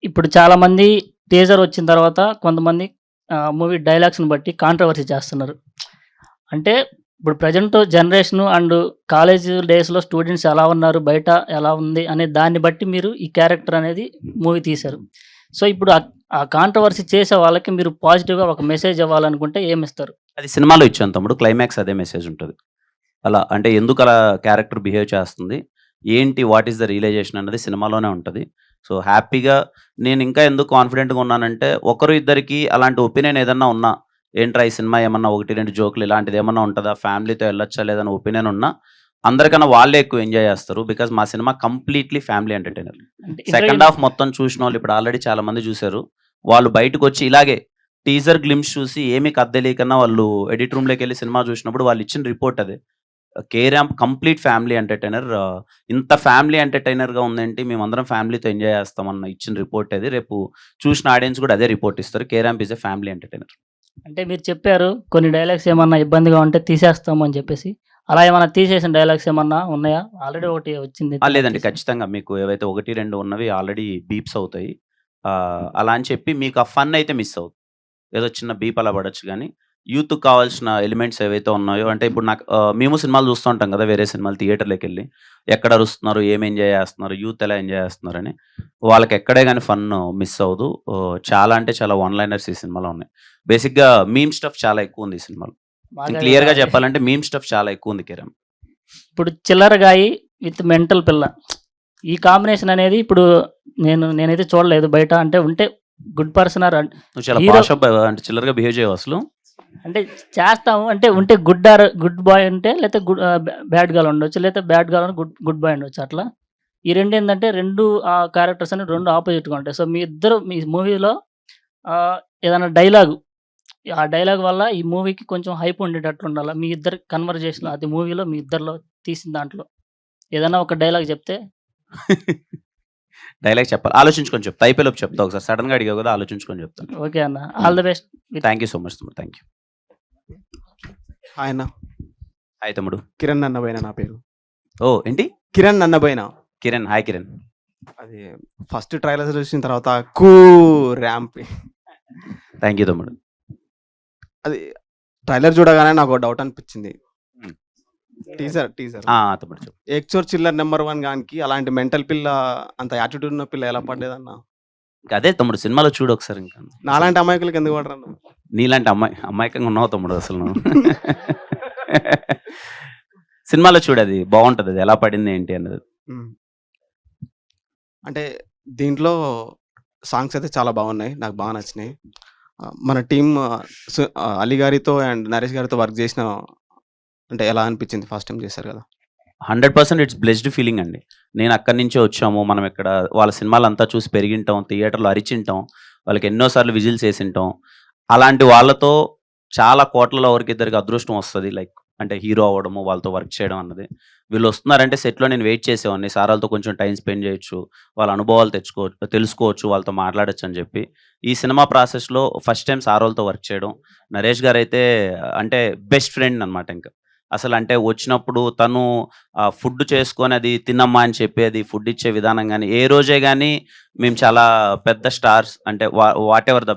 ఇప్పుడు చాలా మంది టీజర్ వచ్చిన తర్వాత కొంతమంది మూవీ డైలాగ్స్ని బట్టి కాంట్రవర్సీ చేస్తున్నారు. అంటే ఇప్పుడు ప్రజెంట్ జనరేషన్ అండ్ కాలేజ్ డేస్లో స్టూడెంట్స్ ఎలా ఉన్నారు, బయట ఎలా ఉంది అనే దాన్ని బట్టి మీరు ఈ క్యారెక్టర్ అనేది మూవీ తీశారు. సో ఇప్పుడు ఆ కాంట్రవర్సీ చేసే వాళ్ళకి మీరు పాజిటివ్గా ఒక మెసేజ్ ఇవ్వాలనుకుంటే ఏమి ఇస్తారు? అది సినిమాలో ఇచ్చాను తమ్ముడు, క్లైమాక్స్ అదే మెసేజ్ ఉంటుంది. అలా అంటే ఎందుకు అలా క్యారెక్టర్ బిహేవ్ చేస్తుంది, ఏంటి, వాట్ ఈస్ ద రియలైజేషన్ అన్నది సినిమాలోనే ఉంటుంది. సో హ్యాపీగా నేను ఇంకా ఎందుకు కాన్ఫిడెంట్గా ఉన్నానంటే, ఒకరు ఇద్దరికి అలాంటి ఒపీనియన్ ఏదన్నా ఉన్నా, ఏంట్రా ఈ సినిమా ఏమన్నా 1-2 జోకులు ఇలాంటిది ఏమన్నా ఉంటుందా, ఫ్యామిలీతో వెళ్ళొచ్చా లేదని ఒపీనియన్ ఉన్నా అందరికన్నా వాళ్ళే ఎక్కువ ఎంజాయ్ చేస్తారు. బికాజ్ మా cinema completely family entertainer. Second half మొత్తం చూసిన వాళ్ళు ఇప్పుడు ఆల్రెడీ చాలా మంది చూశారు. వాళ్ళు బయటకు వచ్చి ఇలాగే టీజర్ గ్లిమ్స్ చూసి ఏమీ కద్దలేకన్నా వాళ్ళు ఎడిట్ రూమ్లోకి వెళ్ళి సినిమా చూసినప్పుడు వాళ్ళు ఇచ్చిన రిపోర్ట్ అదే, కే-ర్యాంప్ కంప్లీట్ ఫ్యామిలీ ఎంటర్టైనర్. ఇంత ఫ్యామిలీ ఎంటర్టైనర్గా ఉందేంటి, మేమందరం ఫ్యామిలీతో ఎంజాయ్ చేస్తామన్న ఇచ్చిన రిపోర్ట్ అది. రేపు చూసిన ఆడియన్స్ కూడా అదే రిపోర్ట్ ఇస్తారు. కే-ర్యాంప్ ఈజ్ ఎ ఫ్యామిలీ ఎంటర్టైనర్. అంటే మీరు చెప్పారు కొన్ని డైలాగ్స్ ఏమన్నా ఇబ్బందిగా ఉంటే తీసేస్తాము అని చెప్పేసి, అలా ఏమన్నా తీసేసిన డైలాగ్స్ ఏమన్నా ఉన్నాయా? ఆల్రెడీ ఒకటి వచ్చింది. లేదండి, ఖచ్చితంగా మీకు ఏవైతే 1-2 ఉన్నవి ఆల్రెడీ బీప్స్ అవుతాయి. అలా అని చెప్పి మీకు ఆ ఫన్ అయితే మిస్ అవుతుంది. ఏదో చిన్న బీప్ అలా పడచ్చు, కానీ యూత్కి కావాల్సిన ఎలిమెంట్స్ ఏవైతే ఉన్నాయో, అంటే ఇప్పుడు నాకు మేము సినిమాలు చూస్తూ ఉంటాం కదా, వేరే సినిమాలు థియేటర్లోకి వెళ్ళి ఎక్కడ అరుస్తున్నారు, ఏం ఎంజాయ్ చేస్తున్నారు, యూత్ ఎలా ఎంజాయ్ చేస్తున్నారని. వాళ్ళకి ఎక్కడే కానీ ఫన్ మిస్ అవ్వదు. చాలా అంటే చాలా వన్ లైనర్స్ ఈ సినిమాలో ఉన్నాయి. బేసిక్గా మీమ్ స్టఫ్ చాలా ఎక్కువ ఉంది ఈ సినిమాలో. క్లియర్గా చెప్పాలంటే మీమ్ స్టఫ్ చాలా ఎక్కువ ఉంది కే-ర్యాంప్. ఇప్పుడు చిల్లరగాయి విత్ మెంటల్ పిల్ల, ఈ కాంబినేషన్ అనేది ఇప్పుడు నేనైతే చూడలేదు బయట. అంటే ఉంటే గుడ్ పర్సన్ ఆర్ నువ్వు చాలా భాష అంటే చిల్లరగా బిహేవ్ చేయవు అసలు. అంటే చేస్తాము అంటే ఉంటే గుడ్ బాయ్ అంటే, లేకపోతే బ్యాడ్ గర్ల్ ఉండొచ్చు, లేకపోతే బ్యాడ్ గర్ల్ అని గుడ్ బాయ్ ఉండొచ్చు. అట్లా ఈ రెండు ఏంటంటే రెండు ఆ క్యారెక్టర్స్ అని రెండు ఆపోజిట్గా ఉంటాయి. సో మీ మూవీలో ఏదైనా డైలాగు, ఆ డైలాగ్ వల్ల ఈ మూవీకి కొంచెం హైప్ ఉండేటట్లు ఉండాలి. మీ ఇద్దరు కన్వర్జేషన్ అది మూవీలో మీ ఇద్దరిలో తీసిన దాంట్లో ఏదైనా ఒక డైలాగ్ చెప్తే డైలాగ్ చెప్పాలి, ఆలోచించుకొని చెప్తా. అయిపోయేలోపు చెప్తా. ఒకసారి సడన్గా అడిగావు కదా, ఆలోచించుకొని చెప్తాను. ఓకే అన్న, all the best. Thank you so much తమ్ముడు, థ్యాంక్ యూ. ఆయన హాయ్ తమ్ముడు. కిరణ్ అన్నబోయిన నా పేరు. ఓ ఏంటి? కిరణ్ అన్నబోయిన. కిరణ్. హాయ్ కిరణ్. అది ఫస్ట్ ట్రైలర్ చూసిన తర్వాత కూ ర్యాంప్. థ్యాంక్ యూ తమ్ముడు. అది ట్రైలర్ చూడగానే నాకు డౌట్ అనిపించింది. టీజర్ తమ్ముడు చెప్పు. ఎక్చోర్ చిల్లర్ నెంబర్ 1 గానికి అలాంటి మెంటల్ పిల్ల, అంత యాటిట్యూడ్ ఉన్న పిల్ల ఎలా పడ్డేదన్న? ఇంకా అదే తమ్ముడు, సినిమాలో చూడు ఒకసారి. ఇంకా నాలాంటి అమాయకులకి ఎందుకు పడరన్న? నీలాంటి అమాయకంగా ఉన్నావు తమ్ముడు అసలు నువ్వు. సినిమాలో చూడు, అది బాగుంటది, అది ఎలా పడింది ఏంటి అన్నది. అంటే దీంట్లో సాంగ్స్ అయితే చాలా బాగున్నాయి, నాకు బాగా నచ్చినాయి. మన టీం అలీ గారితో అండ్ నరేష్ గారితో వర్క్ చేసిన అంటే ఎలా అనిపించింది? ఫస్ట్ టైం చేశారు కదా. 100% ఇట్స్ బ్లెస్డ్ ఫీలింగ్ అండి. నేను అక్కడి నుంచే వచ్చాము, మనం ఇక్కడ వాళ్ళ సినిమాలు అంతా చూసి పెరిగింటాం, థియేటర్లో అరిచింటాం, వాళ్ళకి ఎన్నోసార్లు విజిల్స్ వేసింటాం. అలాంటి వాళ్ళతో చాలా కోట్లలో ఒకరికిద్దరికి అదృష్టం వస్తుంది, లైక్ అంటే హీరో అవ్వడము, వాళ్ళతో వర్క్ చేయడం అన్నది. వీళ్ళు వస్తున్నారంటే సెట్లో నేను వెయిట్ చేసేవాడిని, సారాలతో కొంచెం టైం స్పెండ్ చేయొచ్చు, వాళ్ళ అనుభవాలు తెలుసుకోవచ్చు, వాళ్ళతో మాట్లాడచ్చు అని చెప్పి. ఈ సినిమా ప్రాసెస్లో ఫస్ట్ టైం సారోలతో వర్క్ చేయడం. నరేష్ గారు అయితే అంటే బెస్ట్ ఫ్రెండ్ అనమాట. ఇంకా అసలు అంటే వచ్చినప్పుడు తను ఫుడ్ చేసుకొని అది తినమ్మా అని చెప్పి అది ఫుడ్ ఇచ్చే విధానం కానీ, ఏ రోజే కానీ మేము చాలా పెద్ద స్టార్స్ అంటే whatever the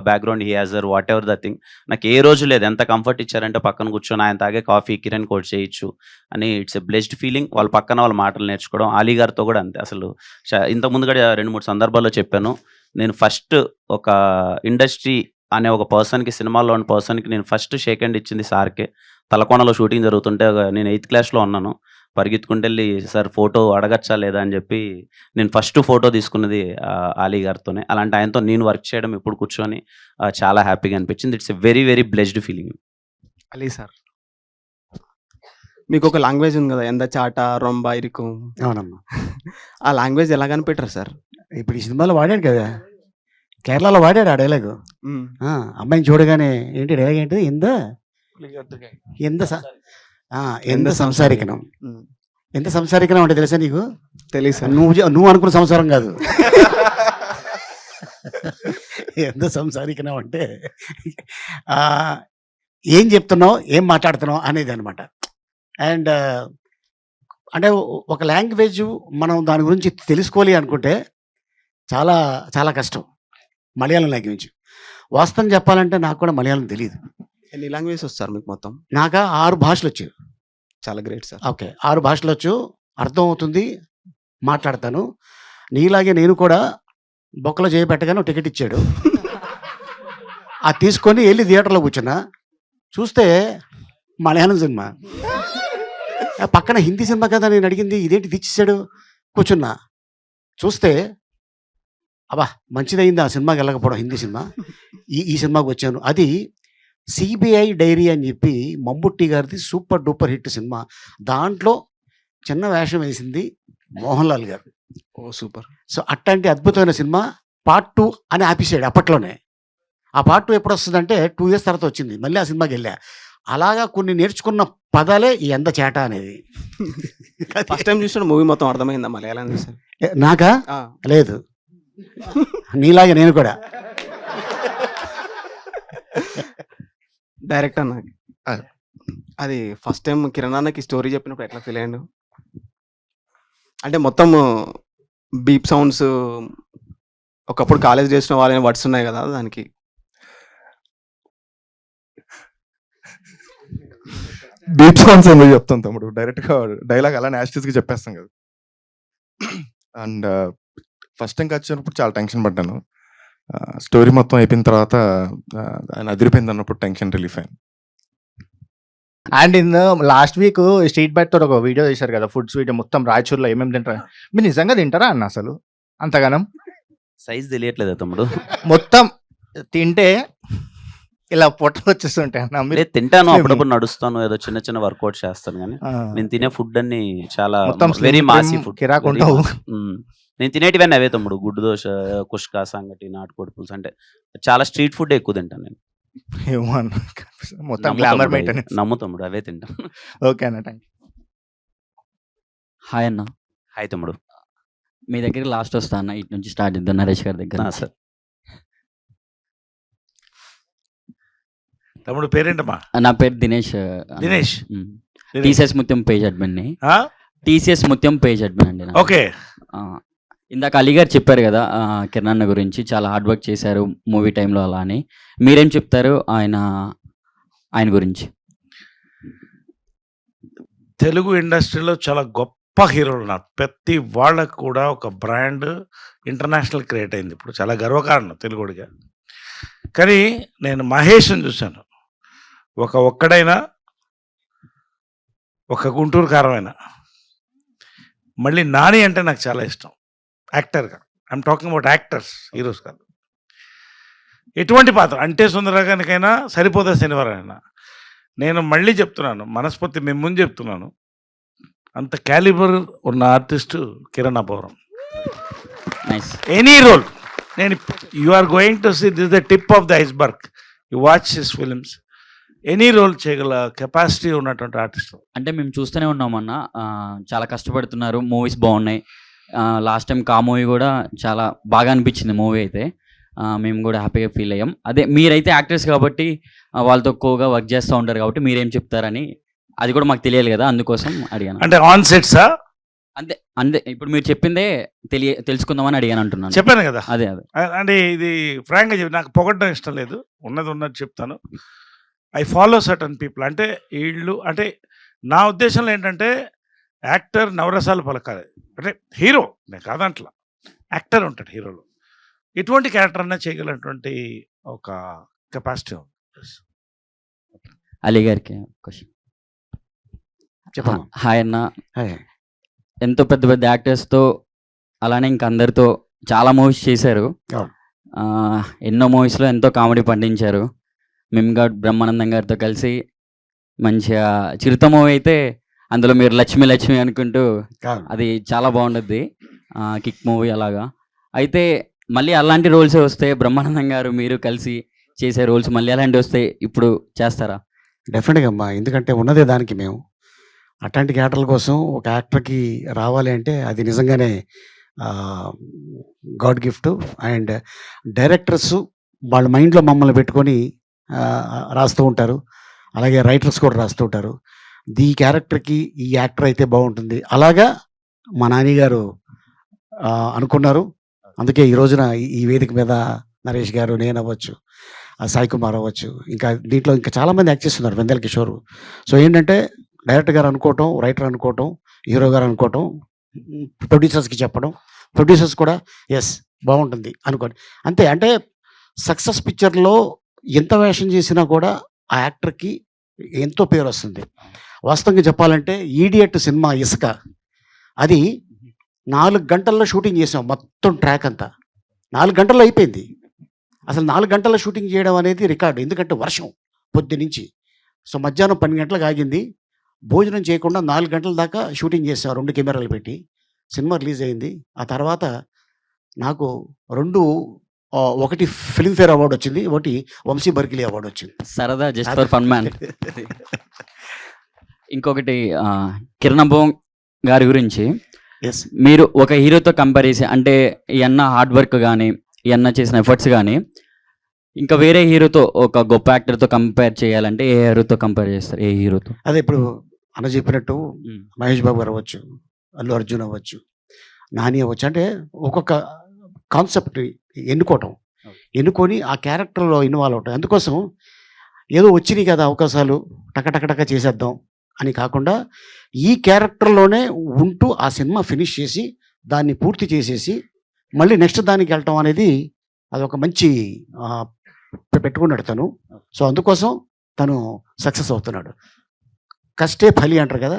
background he has, whatever the thing, నాకు ఏ రోజు లేదు ఎంత కంఫర్ట్ ఇచ్చారంటే పక్కన కూర్చొని ఆయన తాగే కాఫీ కిరణ్ కోట్ చేయొచ్చు అని. It's a blessed feeling. వాళ్ళ పక్కన వాళ్ళ మాటలు నేర్చుకోవడం. అలీ గారితో కూడా అంతే. అసలు ఇంతకుముందు కూడా 2-3 సందర్భాల్లో చెప్పాను, నేను ఫస్ట్ ఒక ఇండస్ట్రీ అనే ఒక పర్సన్కి, సినిమాలో ఉన్న పర్సన్కి నేను ఫస్ట్ షేక్ హ్యాండ్ ఇచ్చింది సార్కే. తలకోనలో షూటింగ్ జరుగుతుంటే నేను 8th క్లాస్లో ఉన్నాను, పరిగెత్తుకుంటూ వెళ్ళి సార్ ఫోటో అడగచ్చా లేదా అని చెప్పి నేను ఫస్ట్ ఫోటో తీసుకున్నది అలీ గారితోనే. అలాంటి ఆయనతో నేను వర్క్ చేయడం ఇప్పుడు కూర్చొని చాలా హ్యాపీగా అనిపించింది. It's a very very blessed feeling. Ali sir, మీకు ఒక లాంగ్వేజ్ ఉంది కదా, ఎంద చాట రొంబ ఇరుకు. అవునమ్మా. ఆ లాంగ్వేజ్ ఎలా కనిపెట్టారు సార్? ఇప్పుడు ఈ సినిమాలో వాడాడు కదా, కేరళలో వాడాడు ఆ డైలాగు. అమ్మాయిని చూడగానే ఏంటి డైలాగ్ ఏంటి? ఎంత సంసారికనం, ఎంత సంసారికనం అంటే తెలుసా నీకు? తెలుసు సార్. నువ్వు అనుకున్న సంసారం కాదు. ఎంత సంసారికనం అంటే ఏం చెప్తున్నావు, ఏం మాట్లాడుతున్నావు అనేది అనమాట. అండ్ అంటే ఒక లాంగ్వేజ్ మనం దాని గురించి తెలుసుకోవాలి అనుకుంటే చాలా చాలా కష్టం. మలయాళం లాంగ్వేజ్ వాస్తవం చెప్పాలంటే నాకు కూడా మలయాళం తెలియదు. ఎన్ని లాంగ్వేజెస్ వస్తారు మీకు మొత్తం? నాకు 6 భాషలు వచ్చు. చాలా గ్రేట్ సార్. ఓకే, 6 భాషలు వచ్చు, అర్థం అవుతుంది, మాట్లాడతాను. నీలాగే నేను కూడా బొక్కలో చేయబెట్టగానే టికెట్ ఇచ్చాడు, అది తీసుకొని వెళ్ళి థియేటర్లో కూర్చున్నా. చూస్తే మలయాళం సినిమా, పక్కన హిందీ సినిమా కదా నేను అడిగింది, ఇదేంటి తెచ్చిచ్చాడు. కూర్చున్నా, చూస్తే అబ్బా మంచిదైంది ఆ సినిమాకి వెళ్ళకపోవడం, హిందీ సినిమా. ఈ సినిమాకి వచ్చాను. అది సిబిఐ డైరీ అని చెప్పి మమ్ముట్టి గారిది సూపర్ డూపర్ హిట్ సినిమా. దాంట్లో చిన్న వేషం వేసింది మోహన్ లాల్ గారు. ఓ సూపర్. సో అట్లాంటి అద్భుతమైన సినిమా. పార్ట్ 2 అని ఆపేసాడు అప్పట్లోనే. ఆ పార్ట్ 2 ఎప్పుడు వస్తుందంటే 2 years తర్వాత వచ్చింది. మళ్ళీ ఆ సినిమాకి వెళ్ళా. అలాగా కొన్ని నేర్చుకున్న పదాలే ఈ ఎంద చేట అనేది. ఫస్ట్ టైం చూసిన మూవీ మొత్తం అర్థమైందా మలయాళం చూసాను? నాకా? లేదు, నీలాగే నేను కూడా. డైరెక్టర్ నాకు అది ఫస్ట్ టైం కిరణ్ అన్నకి స్టోరీ చెప్పినప్పుడు ఎట్లా ఫీల్ అయ్యాడు? అంటే మొత్తం బీప్ సౌండ్స్, ఒకప్పుడు కాలేజ్ చేసిన వాళ్ళని వర్డ్స్ ఉన్నాయి కదా, దానికి బీట్ సాంగ్స్ ఎందుకు చెప్తాను తమ్ముడు, డైరెక్ట్గా డైలాగ్ అలా యాస్టిస్గా చెప్పేస్తాం కదా. అండ్ ఫస్ట్ టైం వచ్చినప్పుడు చాలా టెన్షన్ పడ్డాను. స్టోరీ మొత్తం అయిపోయిన తర్వాత ఆయన అదిరిపోయింది అన్నప్పుడు టెన్షన్ రిలీఫ్ అయింది. And in last week street byte తోటి ఒక వీడియో చేశారు కదా, ఫుడ్స్ వీడియో, మొత్తం రాయచూర్లో ఏమేమి తింటారా. మీరు నిజంగా తింటారా అన్న అసలు అంతగానం? సైజ్ తెలియట్లేదు తమ్ముడు. మొత్తం తింటే ఇలా పొట్టలు వచ్చేస్తుంటాయి అన్న. మీరు తింటాను, అప్పుడప్పుడు నడుస్తాను, ఏదో చిన్న చిన్న వర్కౌట్ చేస్తాను, కానీ నేను తినే ఫుడ్ అన్ని చాలా వెరీ మాసీ ఫుడ్. కిరాకుంటావు. నేను తినేటివన్నీ అవే తమ్ముడు, గుడ్డు దోశ, కుష్కా, సంగటి, నాటుకోడి పులుసు, అంటే చాలా స్ట్రీట్ ఫుడ్ ఎక్కువ తింటాను నేను. మొత్తం గ్లామర్ మెయింటెనెన్స్. నమ్ము తమ్ముడు, అవే తింటాను. ఓకే అన్న, థ్యాంక్ యూ. హాయ్ అన్న. హాయ్ తమ్ముడు. మీ దగ్గరికి లాస్ట్ వస్తా అన్న. ఇటు నుంచి స్టార్ట్ చేద్దాం నరేష్ గారి దగ్గర నుంచి. సార్. తమ్ముడు పేరేంటమ్మా? నా పేరు దినేష్. అన్న. దినేష్. దినేష్. టీసీఎస్ ముత్యం పేజ్ అడ్మిన్ని. ఆ? టీసీఎస్ ముత్యం పేజ్ అడ్మిన్ అండి నా. ఓకే. ఆ, ఇందాక అలీ గారు చెప్పారు కదా కిరణ్ అన్న గురించి చాలా హార్డ్ వర్క్ చేశారు మూవీ టైంలో అలా అని. మీరేం చెప్తారు ఆయన గురించి? తెలుగు ఇండస్ట్రీలో చాలా గొప్ప హీరోలు ఉన్నారు. ప్రతి వాళ్ళకు కూడా ఒక బ్రాండ్ ఇంటర్నేషనల్ క్రియేట్ అయింది. ఇప్పుడు చాలా గర్వకారణం తెలుగుడిగా. కానీ నేను మహేష్ని చూశాను. ఒక్కడైనా ఒక గుంటూరు కారమైనా. మళ్ళీ నాని అంటే నాకు చాలా ఇష్టం యాక్టర్గా. I'm talking about actors, heroes కాదు. ఎటువంటి పాత్ర అంటే సుందరగానికైనా సరిపోతుంది శనివారం అయినా. నేను మళ్ళీ చెప్తున్నాను, మనస్ఫూర్తి మేము ముందు చెప్తున్నాను, అంత క్యాలిబర్ ఉన్న artist Kiran Abbavaram. Any role నేను you are going to see this the tip of the iceberg. You watch his films. Any role చేయగల కెపాసిటీ ఉన్నటువంటి ఆర్టిస్ట్. అంటే మేము చూస్తూనే ఉన్నామన్న, చాలా కష్టపడుతున్నారు, మూవీస్ బాగున్నాయి. లాస్ట్ టైం కా మూవీ కూడా చాలా బాగా అనిపించింది మూవీ అయితే. మేము కూడా హ్యాపీగా ఫీల్ అయ్యాం. అదే మీరైతే యాక్టర్స్ కాబట్టి వాళ్ళతో ఎక్కువగా వర్క్ చేస్తూ ఉంటారు కాబట్టి మీరేం చెప్తారని అది కూడా మాకు తెలియాలి కదా, అందుకోసం అడిగాను. అంటే ఆన్ సెట్సా? అంతే అంతే. ఇప్పుడు మీరు చెప్పిందే తెలుసుకుందామని అడిగాను అంటున్నాను. చెప్పాను కదా. అదే అంటే ఇది ఫ్రాంక్గా చెప్పి నాకు పొగడడం ఇష్టం లేదు, ఉన్నది చెప్తాను. I follow certain people. అంటే వీళ్ళు అంటే నా ఉద్దేశంలో ఏంటంటే యాక్టర్ నవరసాలు పలకాలి. అంటే హీరో నేను కాదంట్లా, యాక్టర్ ఉంటాడు హీరోలో. ఎటువంటి క్యారెక్టర్ అన్నా చేయగలటువంటి ఒక కెపాసిటీ ఉంది. అలీ గారికి క్వశ్చన్. హాయ్ అన్న. ఎంతో పెద్ద పెద్ద యాక్టర్స్తో అలానే ఇంక అందరితో చాలా మూవీస్ చేశారు. ఎన్నో మూవీస్లో ఎంతో కామెడీ పండించారు. మిమ్గాడ్ బ్రహ్మానందం గారితో కలిసి మంచిగా చిరుత మూవీ అయితే అందులో మీరు లక్ష్మి లక్ష్మి అనుకుంటూ అది చాలా బాగుంటుంది. కిక్ మూవీ అలాగా. అయితే మళ్ళీ అలాంటి రోల్సే వస్తే బ్రహ్మానందం గారు మీరు కలిసి చేసే రోల్స్ మళ్ళీ అలాంటివి వస్తే ఇప్పుడు చేస్తారా? డెఫినెట్గా అమ్మా, ఎందుకంటే ఉన్నదే దానికి మేము. అట్లాంటి క్యారెక్టర్ల కోసం ఒక యాక్టర్కి రావాలి అంటే అది నిజంగానే గాడ్ గిఫ్ట్. అండ్ డైరెక్టర్స్ వాళ్ళ మైండ్లో మమ్మల్ని పెట్టుకొని రాస్తూ ఉంటారు, అలాగే రైటర్స్ కూడా రాస్తూ ఉంటారు. ఈ క్యారెక్టర్కి ఈ యాక్టర్ అయితే బాగుంటుంది అలాగా మా నాన్నగారు అనుకున్నారు. అందుకే ఈ రోజున ఈ వేదిక మీద నరేష్ గారు, నేను అవ్వచ్చు, సాయి కుమార్ అవ్వచ్చు, ఇంకా దీంట్లో ఇంకా చాలామంది యాక్ట్ చేస్తున్నారు, వెందెల కిషోర్. సో ఏంటంటే డైరెక్టర్ గారు అనుకోవటం, రైటర్ అనుకోవటం, హీరో గారు అనుకోవటం, ప్రొడ్యూసర్స్కి చెప్పడం, ప్రొడ్యూసర్స్ కూడా ఎస్ బాగుంటుంది అనుకోండి అంతే. అంటే సక్సెస్ పిక్చర్లో ఎంత వేషం చేసినా కూడా ఆ యాక్టర్కి ఎంతో పేరు వస్తుంది. వాస్తవంగా చెప్పాలంటే ఈడియట్ సినిమా ఇసుక అది 4 గంటల్లో షూటింగ్ చేసాం. మొత్తం ట్రాక్ అంతా 4 గంటల్లో అయిపోయింది. అసలు 4 గంటల్లో షూటింగ్ చేయడం అనేది రికార్డు, ఎందుకంటే వర్షం పొద్దు నుంచి. సో మధ్యాహ్నం 12 గంటలకు ఆగింది, భోజనం చేయకుండా 4 గంటల దాకా షూటింగ్ చేసాం 2 కెమెరాలు పెట్టి. సినిమా రిలీజ్ అయింది. ఆ తర్వాత నాకు ఒకటి ఫిల్మ్ఫేర్ అవార్డు వచ్చింది, ఒకటి వంశీ బర్కిలీ అవార్డు వచ్చింది. సరదా జస్ట్ ఫర్ ఫన్ మ్యాన్. ఇంకొకటి కిరణ్ అబ్బవరం గారి గురించి మీరు ఒక హీరోతో కంపేర్ చేసి, అంటే ఈ అన్న హార్డ్ వర్క్ కానీ ఈ అన్న చేసిన ఎఫర్ట్స్ కానీ ఇంకా వేరే హీరోతో ఒక గొప్ప యాక్టర్తో కంపేర్ చేయాలంటే ఏ హీరోతో కంపేర్ చేస్తారు? ఏ హీరోతో? అదే ఇప్పుడు అన్న చెప్పినట్టు మహేష్ బాబు గారు అవ్వచ్చు, అల్లు అర్జున్ అవ్వచ్చు, నాని అవ్వచ్చు. అంటే ఒక్కొక్క కాన్సెప్ట్ ఎన్నుకొని ఆ క్యారెక్టర్లో ఇన్వాల్వ్ అవటం. అందుకోసం ఏదో వచ్చినాయి కదా అవకాశాలు టకటకటక చేసేద్దాం అని కాకుండా ఈ క్యారెక్టర్లోనే ఉంటూ ఆ సినిమా ఫినిష్ చేసి దాన్ని పూర్తి చేసేసి మళ్ళీ నెక్స్ట్ దానికి వెళ్ళటం అనేది అదొక మంచి పెట్టుకున్నాడు తను. సో అందుకోసం తను సక్సెస్ అవుతున్నాడు. కష్టే ఫలి అంటారు కదా,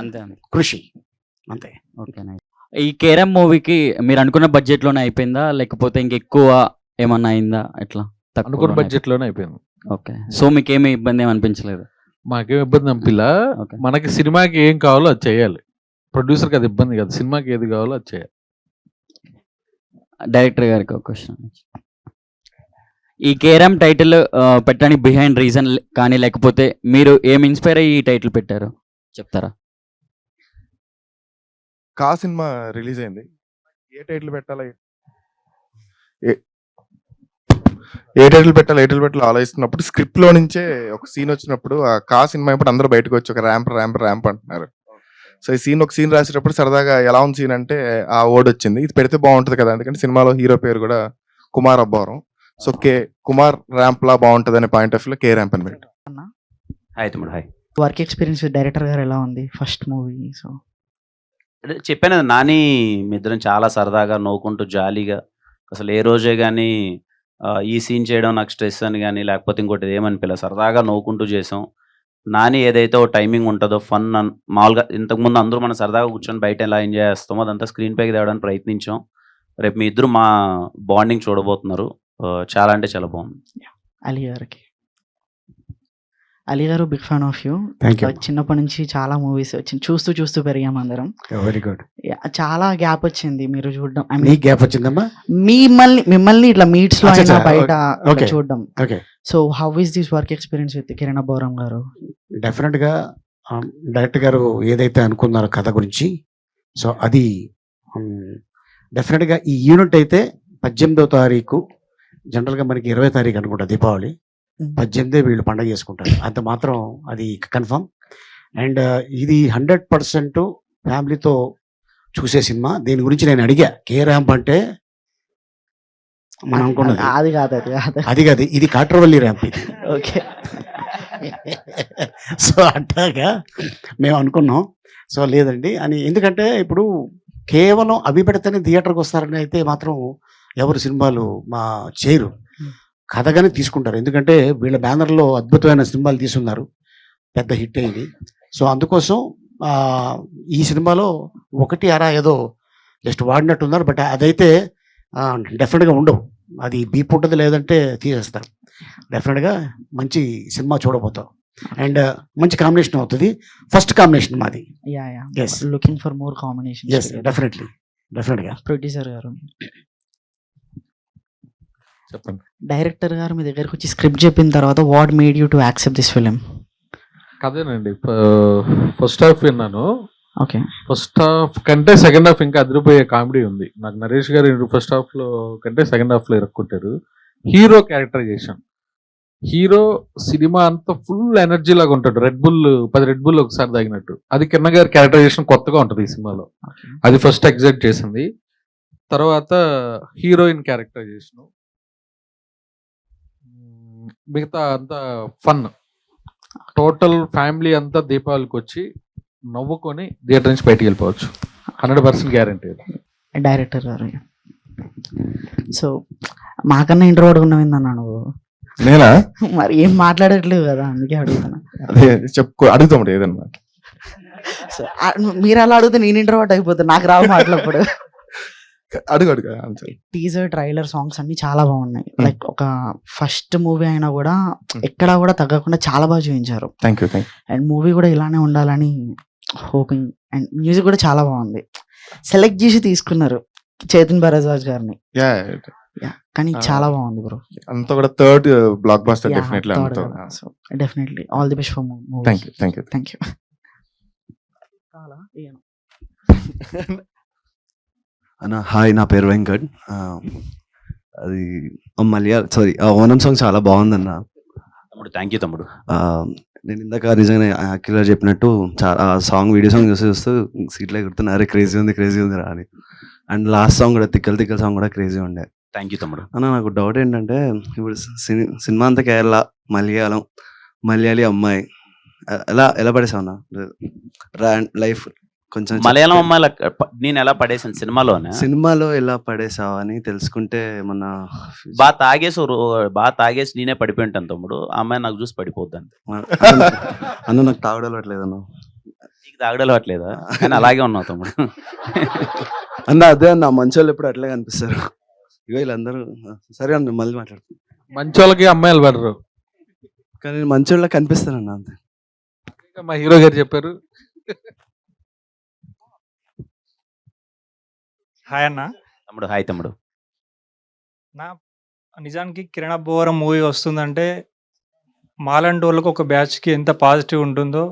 కృషి అంతే. ఓకే. ఈ కేరం మూవీకి మీరు అనుకున్న బడ్జెట్లోనే అయిపోయిందా లేకపోతే ఇంకెక్కువ ఏమన్నా అయిందా? ఎట్లా? అనుకున్న బడ్జెట్లోనే అయిపోయింది. ఓకే. సో మీకేమీ ఇబ్బంది ఏమి అనిపించలేదు? మాకేం ఇబ్బంది అనిపిలా. మనకి సినిమాకి ఏం కావాలో అది చేయాలి. ప్రొడ్యూసర్కి అది ఇబ్బంది కాదు, సినిమాకి ఏది కావాలో అది చేయాలి. డైరెక్టర్ గారికి ఒక క్వశ్చన్. ఈ కేరం టైటిల్ పెట్టడానికి బిహైండ్ రీజన్ కానీ లేకపోతే మీరు ఏం ఇన్స్పైర్ అయ్యి ఈ టైటిల్ పెట్టారు చెప్తారా? కా సినిమా రిలీజ్ అయింది. ఏ టైటిల్ పెట్టాలి ఏ- ఏ టైటిల్ పెట్టాలి ఆలోచిస్తున్నప్పుడు స్క్రిప్ట్ లో నుంచే ఒక సీన్ వచ్చినప్పుడు ఆ కా సినిమా ఇప్పుడు అందరూ బయటకు వచ్చి ఒక ర్యాంప్ అంటున్నారు. సో ఈ సీన్ ఒక సీన్ రాసేటప్పుడు సరదాగా ఎలా ఉంది సీన్ అంటే ఆ వర్డ్ వచ్చింది, ఇది పెడితే బాగుంటది కదా, ఎందుకంటే సినిమాలో హీరో పేరు కూడా కుమార్ అబ్బవరం. సో కుమార్ ర్యాంప్ లా బాగుంటది అనే పాయింట్ ఆఫ్ వ్యూ లో కే ర్యాంప్ అని పెట్టాం. హాయ్ తమ్ముడు, hi. Work experience with director గారు ఎలా ఉంది ఫస్ట్ మూవీ? సో అదే చెప్పాను కదా, నాని మీ ఇద్దరం చాలా సరదాగా నవ్వుకుంటూ జాలీగా, అసలు ఏ రోజే కానీ ఈ సీన్ చేయడం నాకు స్ట్రెస్ అని కానీ లేకపోతే ఇంకోటి ఏమనిపించలేదు, సరదాగా నవ్వుకుంటూ చేసాం. నాని ఏదైతే ఓ టైమింగ్ ఉంటుందో ఫన్ మామూలుగా ఇంతకుముందు అందరూ మనం సరదాగా కూర్చొని బయట ఎలా ఎంజాయ్ చేస్తామో అదంతా స్క్రీన్ పైకి తేవడానికి ప్రయత్నించాం. రేపు మీ ఇద్దరు మా బాండింగ్ చూడబోతున్నారు. చాలా అంటే చాలా బాగుంది. అలీ గారు big fan of you. Thank you. చిన్నప్పటి నుంచి చాలా మూవీస్ వచ్చింది, చూస్తూ పెరిగాం అందరం. Very good. చాలా గ్యాప్ వచ్చింది మీరు చూడడం. I mean, నీకు గ్యాప్ వచ్చిందమ్మా? మిమ్మల్ని ఇట్లా మీట్స్ లో అచ్చా, అయినా అచ్చా. బయట ఇట్లా Okay. చూడడం. Okay. So how is this work experience with Kiran Abbavaram గారు? డెఫినెట్గా డైరెక్టర్ గారు ఏదైతే అనుకున్నారో కథ గురించి, సో అది డెఫినెట్గా ఈ యూనిట్ అయితే 18వ తారీఖు, జనరల్గా మనకి 20వ తారీఖు అనుకుంటా దీపావళి, 18 వీళ్ళు పండగ చేసుకుంటారు, అంత మాత్రం అది కన్ఫర్మ్. అండ్ ఇది 100% ఫ్యామిలీతో చూసే సినిమా. దీని గురించి నేను అడిగా, కే ర్యాంప్ అంటే మనం అనుకున్నది అది కాదు. అది కాదు, ఇది కాట్రవల్లి ర్యాంప్ ఇది. ఓకే. సో అట్లాగా మేము అనుకున్నాం. సో లేదండి అని, ఎందుకంటే ఇప్పుడు కేవలం అవి పెడితేనే థియేటర్కి వస్తారని అయితే మాత్రం ఎవరు సినిమాలు చేయరు, కథగానే తీసుకుంటారు. ఎందుకంటే వీళ్ళ బ్యానర్లో అద్భుతమైన సినిమాలు తీసున్నారు, పెద్ద హిట్ అయింది. సో అందుకోసం ఈ సినిమాలో ఒకటి అరా ఏదో జస్ట్ వాడినట్టున్నారు, బట్ అదైతే డెఫినెట్గా ఉండవు, అది బీప్ ఉంటుంది, లేదంటే తీసేస్తారు. డెఫినెట్గా మంచి సినిమా చూడబోతాం. అండ్ మంచి కాంబినేషన్ అవుతుంది, ఫస్ట్ కాంబినేషన్ మాది. Yes. Looking for more combination. Yes, డెఫినెట్గా. ప్రొడ్యూసర్ గారు, చెప్పండి. డైరెక్టర్ గారు మీ దగ్గరకు వచ్చి స్క్రిప్ట్ చెప్పిన తర్వాత what made you to accept this film? కదేనండి, ఫస్ట్ హాఫ్ విన్నాను. ఓకే. ఫస్ట్ హాఫ్ కంటే సెకండ్ హాఫ్ ఇంకా అదిరిపోయే కామెడీ ఉంది. నాకు నరేష్ గారు ఫస్ట్ హాఫ్ లో కంటే సెకండ్ హాఫ్ లో ఇరుక్కుంటారు. హీరో క్యారెక్టరైజేషన్, హీరో సినిమా అంతా ఫుల్ ఎనర్జీ లాగా ఉంటాడు, 10 రెడ్ బుల్ ఒకసారి తాగినట్టు. అది కిరణ్ గారి క్యారెక్టరైజేషన్ కొత్తగా ఉంటుంది ఈ సినిమాలో, అది ఫస్ట్ ఎగ్జైట్ చేసింది. తర్వాత హీరోయిన్ క్యారెక్టరైజేషన్, మిగతా అంతా ఫన్. టోటల్ ఫ్యామిలీ అంతా దీపావళికి వచ్చి నవ్వుకొని థియేటర్ నుంచి బయటికి వెళ్ళిపోవచ్చు, 100% గ్యారంటీ. డైరెక్టర్ గారు, సో మాకన్నా ఇంట్రోవర్డ్ ఉన్నావిందన్నా నువ్వు. నేనా? మరి ఏం మాట్లాడట్లేవు కదా, అందుకే అడుగుతున్నా. అదే అడుగుతాం ఏదన్నా. సో మీరు అలా అడిగితే నేను ఇంట్రోవర్ట్ అయిపోతాను, నాకు రావు మాట్లాడప్పుడు. అడుగు టీజర్, ట్రైలర్, సాంగ్స్ అన్ని చాలా బాగున్నాయి. లైక్ ఒక ఫస్ట్ మూవీ అయినా కూడా ఎక్కడా కూడా తగ్గకుండా చాలా బాగా చూపించారు. Thank you. అండ్ మూవీ కూడా ఇలానే ఉండాలని హోపింగ్. అండ్ మ్యూజిక్ కూడా చాలా బాగుంది, సెలెక్ట్ చేసి తీసుకున్నారు చేతన్ భరద్వాజ్ గారిని. కానీ చాలా బాగుంది బ్రో. అంతా కూడా third block buster definitely. Definitely all the best for movie. Thank you. అన్న హాయ్, నా పేరు వెంకట్. అది ఓనం సాంగ్ చాలా బాగుందన్న. థ్యాంక్ యూ తమ్ముడు. నేను ఇందాక నిజంగా యాక్చువల్గా చెప్పినట్టు చాలా సాంగ్ వీడియో సాంగ్ చూస్తూ సీట్లో ఎగురుతున్నా, అరే క్రేజీ ఉంది రా అని. అండ్ లాస్ట్ సాంగ్ కూడా తిక్కల సాంగ్ కూడా క్రేజీ ఉండే. థ్యాంక్ యూ తమ్ముడు. అన్న నాకు డౌట్ ఏంటంటే, ఇప్పుడు సినిమా అంతా కేరళ, మలయాళీ అమ్మాయి, ఎలా పడేసావు అన్న లైఫ్? కొంచెం మలయాళం అమ్మాయిల నేను ఎలా పడేసాను సినిమాలో ఎలా పడేసావు అని తెలుసుకుంటే మన బాగా తాగేసి నేనే పడిపోయి ఉంటాను తమ్ముడు, ఆ అమ్మాయి నాకు చూసి పడిపోద్దాను. అన్న నాకు తాగడం అలవాట్లేదు అన్న. నీకు తాగడం అలవాట్లేదా? కానీ అలాగే ఉన్నావు తమ్ముడు. అదే అన్న, మంచోళ్ళు ఎప్పుడు అట్లే కనిపిస్తారు. ఇగో వీళ్ళందరూ సరే అన్న, మళ్ళీ మాట్లాడుతాను. మంచోళ్ళకి అమ్మాయిలు పడరు, కానీ మంచోళ్ళ కనిపిస్తానన్న, అంతే. మా హీరో గారు చెప్పారు. హాయ్ అన్న. తమ్ముడు హాయ్ తమ్ముడు. నిజానికి కిరణ్ అబ్బవరం మూవీ వస్తుందంటే మాలాంటి వాళ్ళకి ఒక బ్యాచ్కి ఎంత పాజిటివ్ ఉంటుందో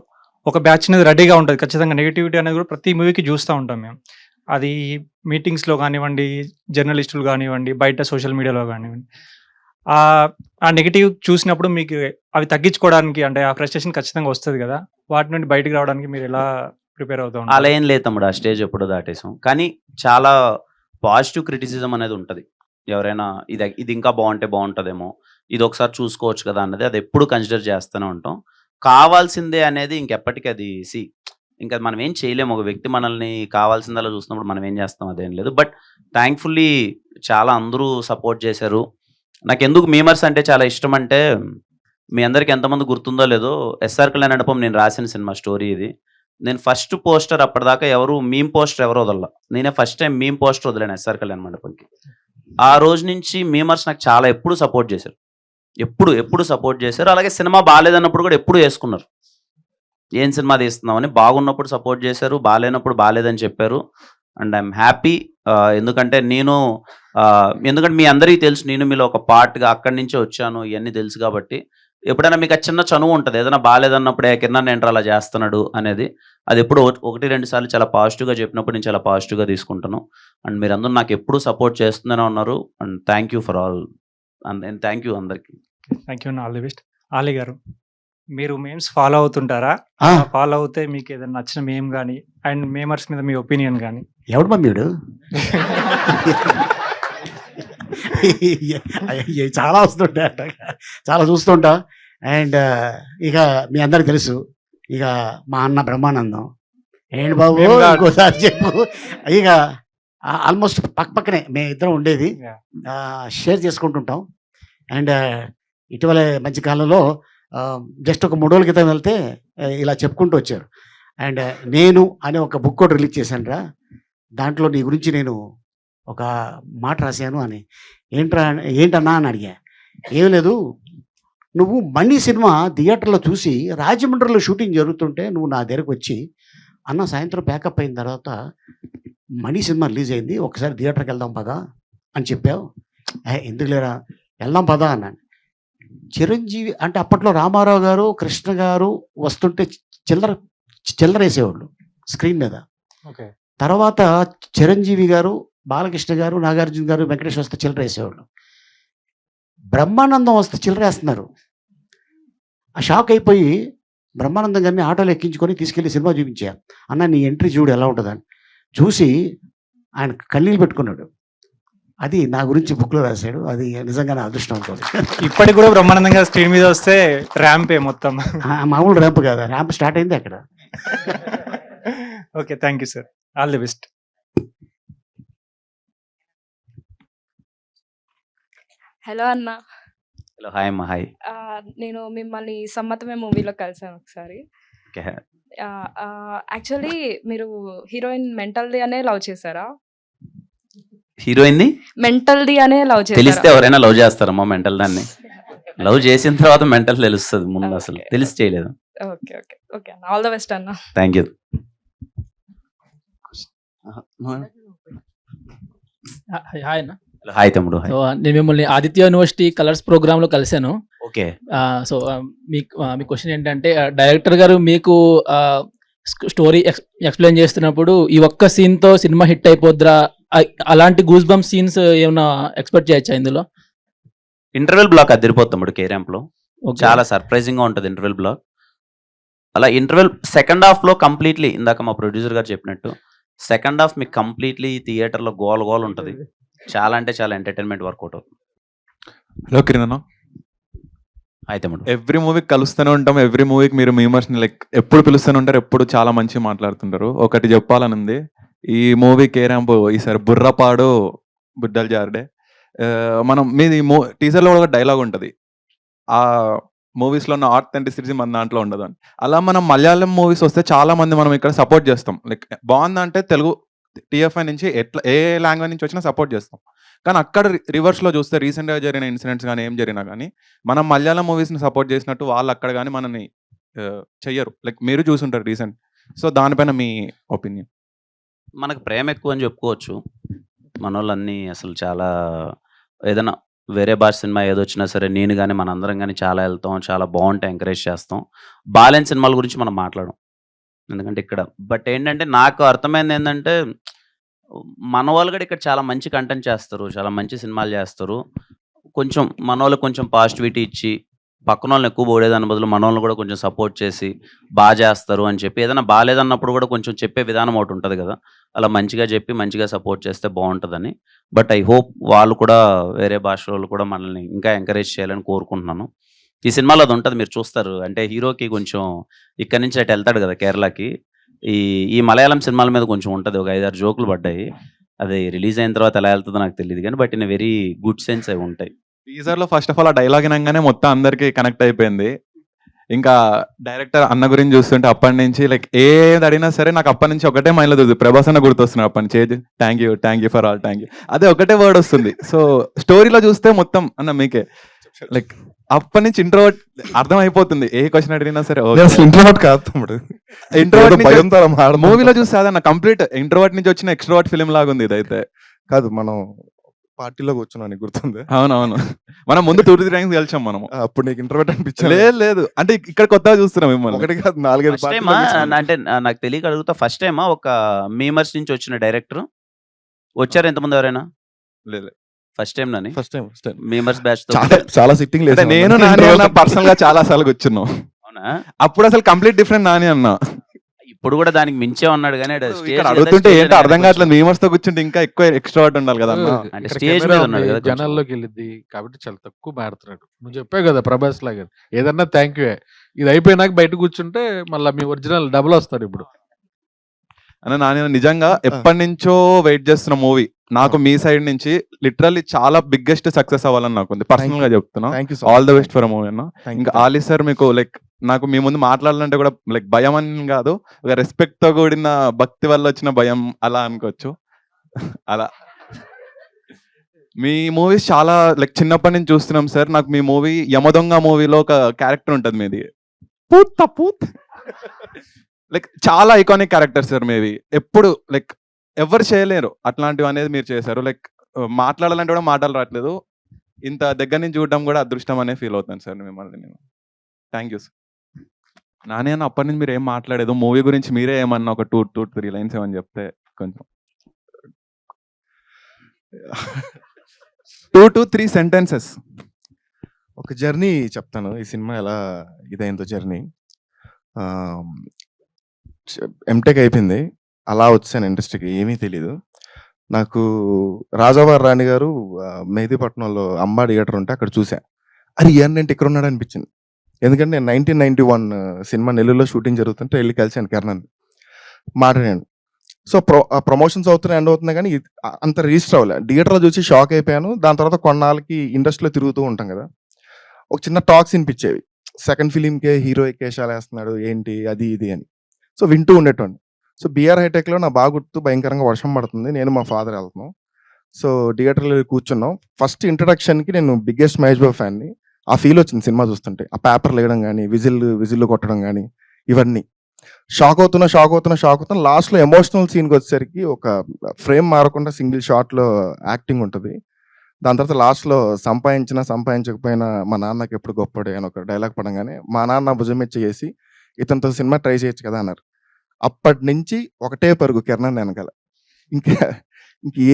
ఒక బ్యాచ్ అనేది రెడీగా ఉంటుంది. ఖచ్చితంగా నెగటివిటీ అనేది కూడా ప్రతి మూవీకి చూస్తూ ఉంటాం మేము. అది మీటింగ్స్‌లో కానివ్వండి, జర్నలిస్టులు కానివ్వండి, బయట సోషల్ మీడియాలో కానివ్వండి. ఆ నెగెటివ్ చూసినప్పుడు మీకు అవి తగ్గించుకోవడానికి అంటే ఆ ఫ్రస్ట్రేషన్ ఖచ్చితంగా వస్తది కదా! వాటి నుండి బయటికి రావడానికి మీరు ఎలా ప్రిపేర్ అవుతూ అలా ఉంటారు? ఏం లేదు తమ్ముడు. ఆ స్టేజ్ ఎప్పుడో దాటేసాం. కానీ చాలా పాజిటివ్ క్రిటిసిజం అనేది ఉంటది. ఎవరైనా ఇది ఇంకా బాగుంటే బాగుంటదేమో, ఇది ఒకసారి చూసుకోవచ్చు కదా అన్నది అది ఎప్పుడు కన్సిడర్ చేస్తూనే ఉంటాం. కావాల్సిందే అనేది ఇంకెప్పటికీ అది ఇంకా మనం ఏం చేయలేము. ఒక వ్యక్తి మనల్ని కావాల్సిందలా చూసినప్పుడు మనం ఏం చేస్తాం అదేం లేదు. బట్ థ్యాంక్ఫుల్లీ చాలా అందరూ సపోర్ట్ చేశారు. నాకెందుకు మీమర్స్ అంటే చాలా ఇష్టం అంటే, మీ అందరికి ఎంతమంది గుర్తుందో లేదో, ఎస్ఆర్ కళ్యాణ మండపం నేను రాసిన సినిమా స్టోరీ ఇది. నేను ఫస్ట్ పోస్టర్ అప్పటిదాకా మీమ్ పోస్టర్ ఎవరు వదల. నేనే ఫస్ట్ టైం మీమ్ పోస్టర్ వదిలాను ఎస్ఆర్ కళ్యాణ మండపంకి. ఆ రోజు నుంచి మీమర్స్ నాకు చాలా ఎప్పుడు సపోర్ట్ చేశారు. ఎప్పుడు సపోర్ట్ చేశారు. అలాగే సినిమా బాగాలేదన్నప్పుడు కూడా ఎప్పుడు వేసుకున్నారు. ఏం సినిమా తీస్తున్నామని. బాగున్నప్పుడు సపోర్ట్ చేశారు, బాగాలేనప్పుడు బాగాలేదని చెప్పారు. And I'm happy. ఎందుకంటే ఎందుకంటే మీ అందరికీ తెలుసు నేను మీలో ఒక పార్ట్గా అక్కడి నుంచే వచ్చాను. ఇవన్నీ తెలుసు కాబట్టి ఎప్పుడైనా మీకు ఆ చిన్న చనువు ఉంటుంది. ఏదైనా బాగాలేదన్నప్పుడే కింద ఏంటర్ అలా చేస్తున్నాడు అనేది. అది ఎప్పుడు 1-2 సార్లు చాలా పాజిటివ్గా చెప్పినప్పుడు నేను చాలా పాజిటివ్గా తీసుకుంటాను. అండ్ మీరందరూ నాకు ఎప్పుడు సపోర్ట్ చేస్తూనే ఉన్నారు. And thank you for all. And thank you అందరికీ. Thank you. All the best. Ali గారు, మీరు మేమ్స్ ఫాలో అవుతుంటారా? ఫాలో అవుతే మీకు ఏదైనా నచ్చిన మేమ్ గానీ అండ్ మేమర్స్ మీద మీ ఒపీనియన్ గానీ? ఎవడు మమ్మీడు చాలా వస్తుంటాయి అట్ట, చాలా చూస్తుంటా. అండ్ ఇక మీ అందరికి తెలుసు, ఇక మా అన్న బ్రహ్మానందం. ఏంటి బాబు ఇంకోసారి చెప్పు. ఇక ఆల్మోస్ట్ పక్కనే మేము ఇద్దరం ఉండేది, షేర్ చేసుకుంటుంటాం. అండ్ ఇటీవల మంచి కాలంలో జస్ట్ ఒక 3 రోజుల క్రితం వెళ్తే ఇలా చెప్పుకుంటూ వచ్చారు. అండ్ నేను అనే ఒక బుక్ కూడా రిలీజ్ చేశాను రా, దాంట్లో నీ గురించి నేను ఒక మాట రాశాను అని. ఏంటన్నా అని అడిగా. ఏం లేదు, నువ్వు మణి సినిమా థియేటర్లో చూసి రాజమండ్రిలో షూటింగ్ జరుగుతుంటే నువ్వు నా దగ్గరకు వచ్చి, అన్న సాయంత్రం ప్యాకప్ అయిన తర్వాత మణి సినిమా రిలీజ్ అయింది, ఒకసారి థియేటర్కి వెళ్దాం పదా అని చెప్పావు. ఎందుకు లేరా, వెళ్దాం పదా అన్నాను. చిరంజీవి అంటే అప్పట్లో రామారావు గారు, కృష్ణ గారు వస్తుంటే చిల్లర వేసేవాళ్ళు స్క్రీన్ మీద. తర్వాత చిరంజీవి గారు, బాలకృష్ణ గారు, నాగార్జున గారు, వెంకటేష్ వస్తే చిల్లర వేసేవాళ్ళు. బ్రహ్మానందం వస్తే చిల్లర వేస్తున్నారు. ఆ షాక్ అయిపోయి బ్రహ్మానందం గారిని ఆటోలో ఎక్కించుకొని తీసుకెళ్ళి సినిమా చూపించారు. అన్న నీ ఎంట్రీ చూడు ఎలా ఉంటుందని. చూసి ఆయన కన్నీళ్ళు పెట్టుకున్నాడు. అది నా గురించి బుక్లో రాశాడు. అది నిజంగా నా అదృష్టం ఉంటుంది. ఇప్పటికి కూడా బ్రహ్మానందం గారు స్క్రీన్ మీద వస్తే ర్యాంపే మొత్తం. మామూలు ర్యాంప్ కాదు, ర్యాంప్ స్టార్ట్ అయింది అక్కడ. Okay, thank you sir. All the best. Hello అన్న. హలో, హాయ్ అమ్మ. హాయ్. నేను మిమ్మల్ని సమ్మతమే మూవీలో కలిసాను ఒకసారి. యాక్చువల్లీ మీరు హీరోయిన్ మెంటల్ది అనే లవ్ చేశారా? హీరోయిన్ మెంటల్ది అనే లవ్ తెలిస్తే చేశారా? ఎవరైనా లవ్ చేస్తారమ్మా మెంటల్ దాన్ని. లవ్ చేసిన తర్వాత మెంటల్ తెలుస్తుంది, ముందు అసలు తెలిసి చేయలేదు. ఓకే ఓకే ఓకే అన్న, ఆల్ ద బెస్ట్ అన్న. Thank you. హాయ్ అన్న. హాయ్ తమ్ముడు. హాయ్. సో నేను మిమ్మల్ని ఆదిత్య యూనివర్సిటీ కలర్స్ ప్రోగ్రామ్ లో కలిశాను. ఓకే. సో మీ క్వశ్చన్ ఏంటంటే, డైరెక్టర్ గారు మీకు స్టోరీ ఎక్స్ప్లెయిన్ చేస్తున్నప్పుడు ఈ ఒక్క సీన్ తో సినిమా హిట్ అయిపోద్రా, అలాంటి గూస్ బంప్ సీన్స్ ఏమైనా ఎక్స్పెక్ట్ చేయొచ్చా ఇందులో? ఇంటర్వెల్ బ్లాక్ అదిరిపోతుంది తమ్ముడు. కేరాంప్ లో చాలా సర్ప్రైజింగ్ గా ఉంటుంది ఇంటర్వెల్ బ్లాక్. అలా ఇంటర్వెల్ సెకండ్ హాఫ్ లో కంప్లీట్లీ, ఇందాక మా ప్రొడ్యూసర్ గారు చెప్పినట్టు, సెకండ్ హాఫ్ మీకు కంప్లీట్లీ థియేటర్ లో గోల్ ఉంటుంది. చాలా అంటే చాలా ఎంటర్టైన్మెంట్ వర్కౌట్ అవుతుంది. హలో కిరణ్. అయితే ఎవ్రీ మూవీకి కలుస్తూనే ఉంటాం. ఎవ్రీ మూవీకి మీరు మీమర్స్ని ఎప్పుడు పిలుస్తూనే ఉంటారు, ఎప్పుడు చాలా మంచిగా మాట్లాడుతుంటారు. ఒకటి చెప్పాలని ఉంది, ఈ మూవీ కేరాంప్ ఈసారి బుర్రపాడు బుడ్డలు జారుడే. మనం మీది టీజర్లో కూడా డైలాగ్ ఉంటుంది, ఆ మూవీస్లో ఉన్న ఆథెంటిసిటీ మన దాంట్లో ఉండదు అని. అలా మనం మలయాళం మూవీస్ వస్తే చాలా మంది మనం ఇక్కడ సపోర్ట్ చేస్తాం. బాగుందంటే తెలుగు టీఎఫ్ఐ నుంచి ఏ లాంగ్వేజ్ నుంచి వచ్చినా సపోర్ట్ చేస్తాం. కానీ అక్కడ రివర్స్లో చూస్తే రీసెంట్గా జరిగిన ఇన్సిడెంట్స్ కానీ ఏం జరిగినా కానీ మనం మలయాళం మూవీస్ని సపోర్ట్ చేసినట్టు వాళ్ళు అక్కడ కానీ మనని చెయ్యరు. మీరు చూసుంటారు రీసెంట్. సో దానిపైన మీ ఒపీనియన్? మనకు ప్రేమ ఎక్కువ అని చెప్పుకోవచ్చు. మన వాళ్ళన్నీ అసలు చాలా, ఏదైనా వేరే భాష సినిమా ఏదొచ్చినా సరే నేను కానీ మనందరం కానీ చాలా వెళ్తాం, చాలా బాగుంటాయి, ఎంకరేజ్ చేస్తాం. బాలేని సినిమాల గురించి మనం మాట్లాడడం. ఎందుకంటే ఇక్కడ బట్ ఏంటంటే నాకు అర్థమైంది ఏంటంటే మన వాళ్ళు కూడా ఇక్కడ చాలా మంచి కంటెంట్ చేస్తారు, చాలా మంచి సినిమాలు చేస్తారు. కొంచెం మన వాళ్ళకి కొంచెం పాజిటివిటీ ఇచ్చి పక్కన వాళ్ళని ఎక్కువ పోడేదాని బదులు మన వాళ్ళని కూడా కొంచెం సపోర్ట్ చేసి బాగా చేస్తారు అని చెప్పి, ఏదైనా బాగాలేదన్నప్పుడు కూడా కొంచెం చెప్పే విధానం ఒకటి ఉంటుంది కదా, అలా మంచిగా చెప్పి మంచిగా సపోర్ట్ చేస్తే బాగుంటుందని. బట్ ఐ హోప్ వాళ్ళు కూడా వేరే భాష వాళ్ళు కూడా మనల్ని ఇంకా ఎంకరేజ్ చేయాలని కోరుకుంటున్నాను. ఈ సినిమాలో అది ఉంటుంది, మీరు చూస్తారు. అంటే హీరోకి కొంచెం ఇక్కడి నుంచి అటు వెళ్తాడు కదా కేరళకి, ఈ మలయాళం సినిమాల మీద కొంచెం ఉంటుంది, ఒక 5-6 జోకులు పడ్డాయి. అది రిలీజ్ అయిన తర్వాత ఎలా వెళ్తుందో నాకు తెలియదు కానీ but in very good sense అవి ఉంటాయి. టీజర్ లో ఫస్ట్ ఆఫ్ ఆల్ ఆ డైలాగ్ వినగానే మొత్తం అందరికి కనెక్ట్ అయిపోయింది. ఇంకా డైరెక్టర్ అన్న గురించి చూస్తుంటే అప్పటి నుంచి లైక్ ఏది అడిగినా సరే నాకు అప్పటి నుంచి ఒకటే మైండ్లో చూస్తుంది, ప్రభాస్ అన్న గుర్తొస్తున్నాడు అప్పటి నుంచి. Thank you for all, thank you, అదే ఒకటే వర్డ్ వస్తుంది. సో స్టోరీలో చూస్తే మొత్తం అన్న మీకే లైక్ అప్పటి నుంచి ఇంట్రోవర్ట్ అర్థం అయిపోతుంది, ఏ క్వశ్చన్ అడిగినా సరే. ఇంట్రోవర్ట్ కాదు తమ్ముడు, ఇంట్రోవర్ట్ మూవీలో చూస్తే అదన్న కంప్లీట్ ఇంట్రోవర్ట్ నుంచి వచ్చిన ఎక్స్ట్రోవర్ట్ ఫిలిం లాగా ఉంది ఇదైతే. కాదు, మనం పార్టీలో కూర్చున్నాను, గుర్తుంది? అవునవును, మనం ముందు 2-3 టైమ్స్ కలిసాం మనం. అప్పుడు నీకు ఇంట్రోవర్ట్ అనిపించలేదు? లేదు అంటే ఇక్కడ కొత్తగా చూస్తున్నాం మిమ్మల్ని. ఒకటి కాదు, 4-5 ఫస్ట్ టైమా అంటే నాకు తెలియక అడుగుతా, ఫస్ట్ టైమా ఒక మీమర్స్ నుంచి వచ్చిన డైరెక్టర్ వచ్చారు ఎంతమంది ఎవరైనా? లేదు, first time Nani, first time memers batch చాలా సిట్టింగ్ లేదు. నేను నాని అన్న పర్సనల్ గా చాలా సార్లు కూర్చున్నాం. అవునా? అప్పుడు అసలు కంప్లీట్ డిఫరెంట్ నాని అన్న. ఇప్పుడు కూడా దానికి మించే ఉన్నాడు కానీ ఇక్కడ అడుగుతుంటే ఏంటో అర్థం కావట్లేదు, మీమర్స్ తో కూర్చుంటే ఇంకా ఎక్కువ ఎక్స్ట్రావర్ట్ ఉండాలి కదా అన్న. అంటే స్టేజ్ మీద ఉన్నాడు కదా, జనాల్లోకి వెళ్ళిద్ది కాబట్టి చాలా తక్కువ మారుతున్నాడు. నువ్వు చెప్పావు కదా ప్రభాస్ లాగా, ఏదన్నా థ్యాంక్ యూ, ఇది అయిపోయినాక బయట కూర్చుంటే మళ్ళీ మీ ఒరిజినల్ డబుల్ వస్తాడు ఇప్పుడు. అన్న నాని నిజంగా ఎప్పటి నుంచో వెయిట్ చేస్తున్న మూవీ నాకు మీ సైడ్ నుంచి లిటరల్లీ చాలా బిగ్గెస్ట్ సక్సెస్ అవ్వాలని నాకు ఉంది, పర్సనల్ గా చెప్తున్నా. All the best for movie అన్న. ఇంకా ఆలీ సార్ మీకు లైక్ నాకు మీ ముందు మాట్లాడాలంటే కూడా లైక్ భయం అని కాదు, ఒక రెస్పెక్ట్ తో కూడిన భక్తి వల్ల వచ్చిన భయం అలా అనుకోవచ్చు. అలా మీ మూవీస్ చాలా లైక్ చిన్నప్పటి నుంచి చూస్తున్నాం సార్. నాకు మీ మూవీ యమదొంగ మూవీలో ఒక క్యారెక్టర్ ఉంటుంది మీది, పూత్ లైక్ చాలా ఐకానిక్ క్యారెక్టర్ సార్ మీవి. ఎప్పుడు లైక్ ఎవరు చేయలేరు అట్లాంటివి అనేది మీరు చేశారు. లైక్ మాట్లాడాలంటే కూడా మాటలు రావట్లేదు, ఇంత దగ్గర నుంచి చూడడం కూడా అదృష్టం అనే ఫీల్ అవుతాను సార్ మిమ్మల్ని నేను. Thank you sir. నాని అన్న అప్పటి నుంచి మీరు ఏం మాట్లాడేదు మూవీ గురించి, మీరే ఏమన్నా ఒక 2-3 లైన్స్ ఏమని చెప్తే కొంచెం 2-3 సెంటెన్సెస్. ఒక జర్నీ చెప్తాను, ఈ సినిమా ఎలా ఇదైందో జర్నీ. ఎంటెక్ అయిపోయింది, అలా వచ్చాను ఇండస్ట్రీకి, ఏమీ తెలీదు నాకు. రాజావారి రాణి గారు మెహదీపట్నంలో అంబా థియేటర్ ఉంటే అక్కడ చూసా, అది ఏంటంటే ఇక్కడ ఉన్నాడు అనిపించింది. ఎందుకంటే నేను 1991 సినిమా నెల్లూరులో షూటింగ్ జరుగుతుంటే వెళ్ళి కలిసాను కిరణాన్ని, మాట్లాడాను. సో ప్రమోషన్స్ అవుతున్నాయి, ఎండ్ అవుతున్నాయి కానీ అంత రిజిస్టర్ అవ్వలేదు. థియేటర్లో చూసి షాక్ అయిపోయాను. దాని తర్వాత కొన్నాళ్ళకి ఇండస్ట్రీలో తిరుగుతూ ఉంటాం కదా, ఒక చిన్న టాక్స్ వినిపించేవి, సెకండ్ ఫిలింకే హీరో ఎక్కేషాలు వేస్తున్నాడు ఏంటి అది ఇది అని. సో వింటూ ఉండేటోండి. సో బీఆర్ హైటెక్లో నా బాగా గుర్తు, భయంకరంగా వర్షం పడుతుంది, నేను మా ఫాదర్ వెళ్తున్నాం. సో థియేటర్లో కూర్చున్నాం. ఫస్ట్ ఇంట్రడక్షన్కి నేను బిగ్గెస్ట్ మహేష్ బాబు ఫ్యాన్ని, ఆ ఫీల్ వచ్చింది సినిమా చూస్తుంటే. ఆ పేపర్లు వేయడం కానీ, విజిల్లు కొట్టడం కానీ, ఇవన్నీ షాక్ అవుతున్నా. లాస్ట్లో ఎమోషనల్ సీన్కి వచ్చేసరికి ఒక ఫ్రేమ్ మారకుండా సింగిల్ షాట్లో యాక్టింగ్ ఉంటుంది. దాని తర్వాత లాస్ట్లో సంపాదించకపోయినా మా నాన్నకి ఎప్పుడు గొప్పడే అని ఒక డైలాగ్ పడంగానే మా నాన్న భుజం చేసి ఇతనితో సినిమా ట్రై చేయొచ్చు కదా అన్నారు. అప్పటి నుంచి ఒకటే పరుగు కిరణ్ వెనకాల. ఇంక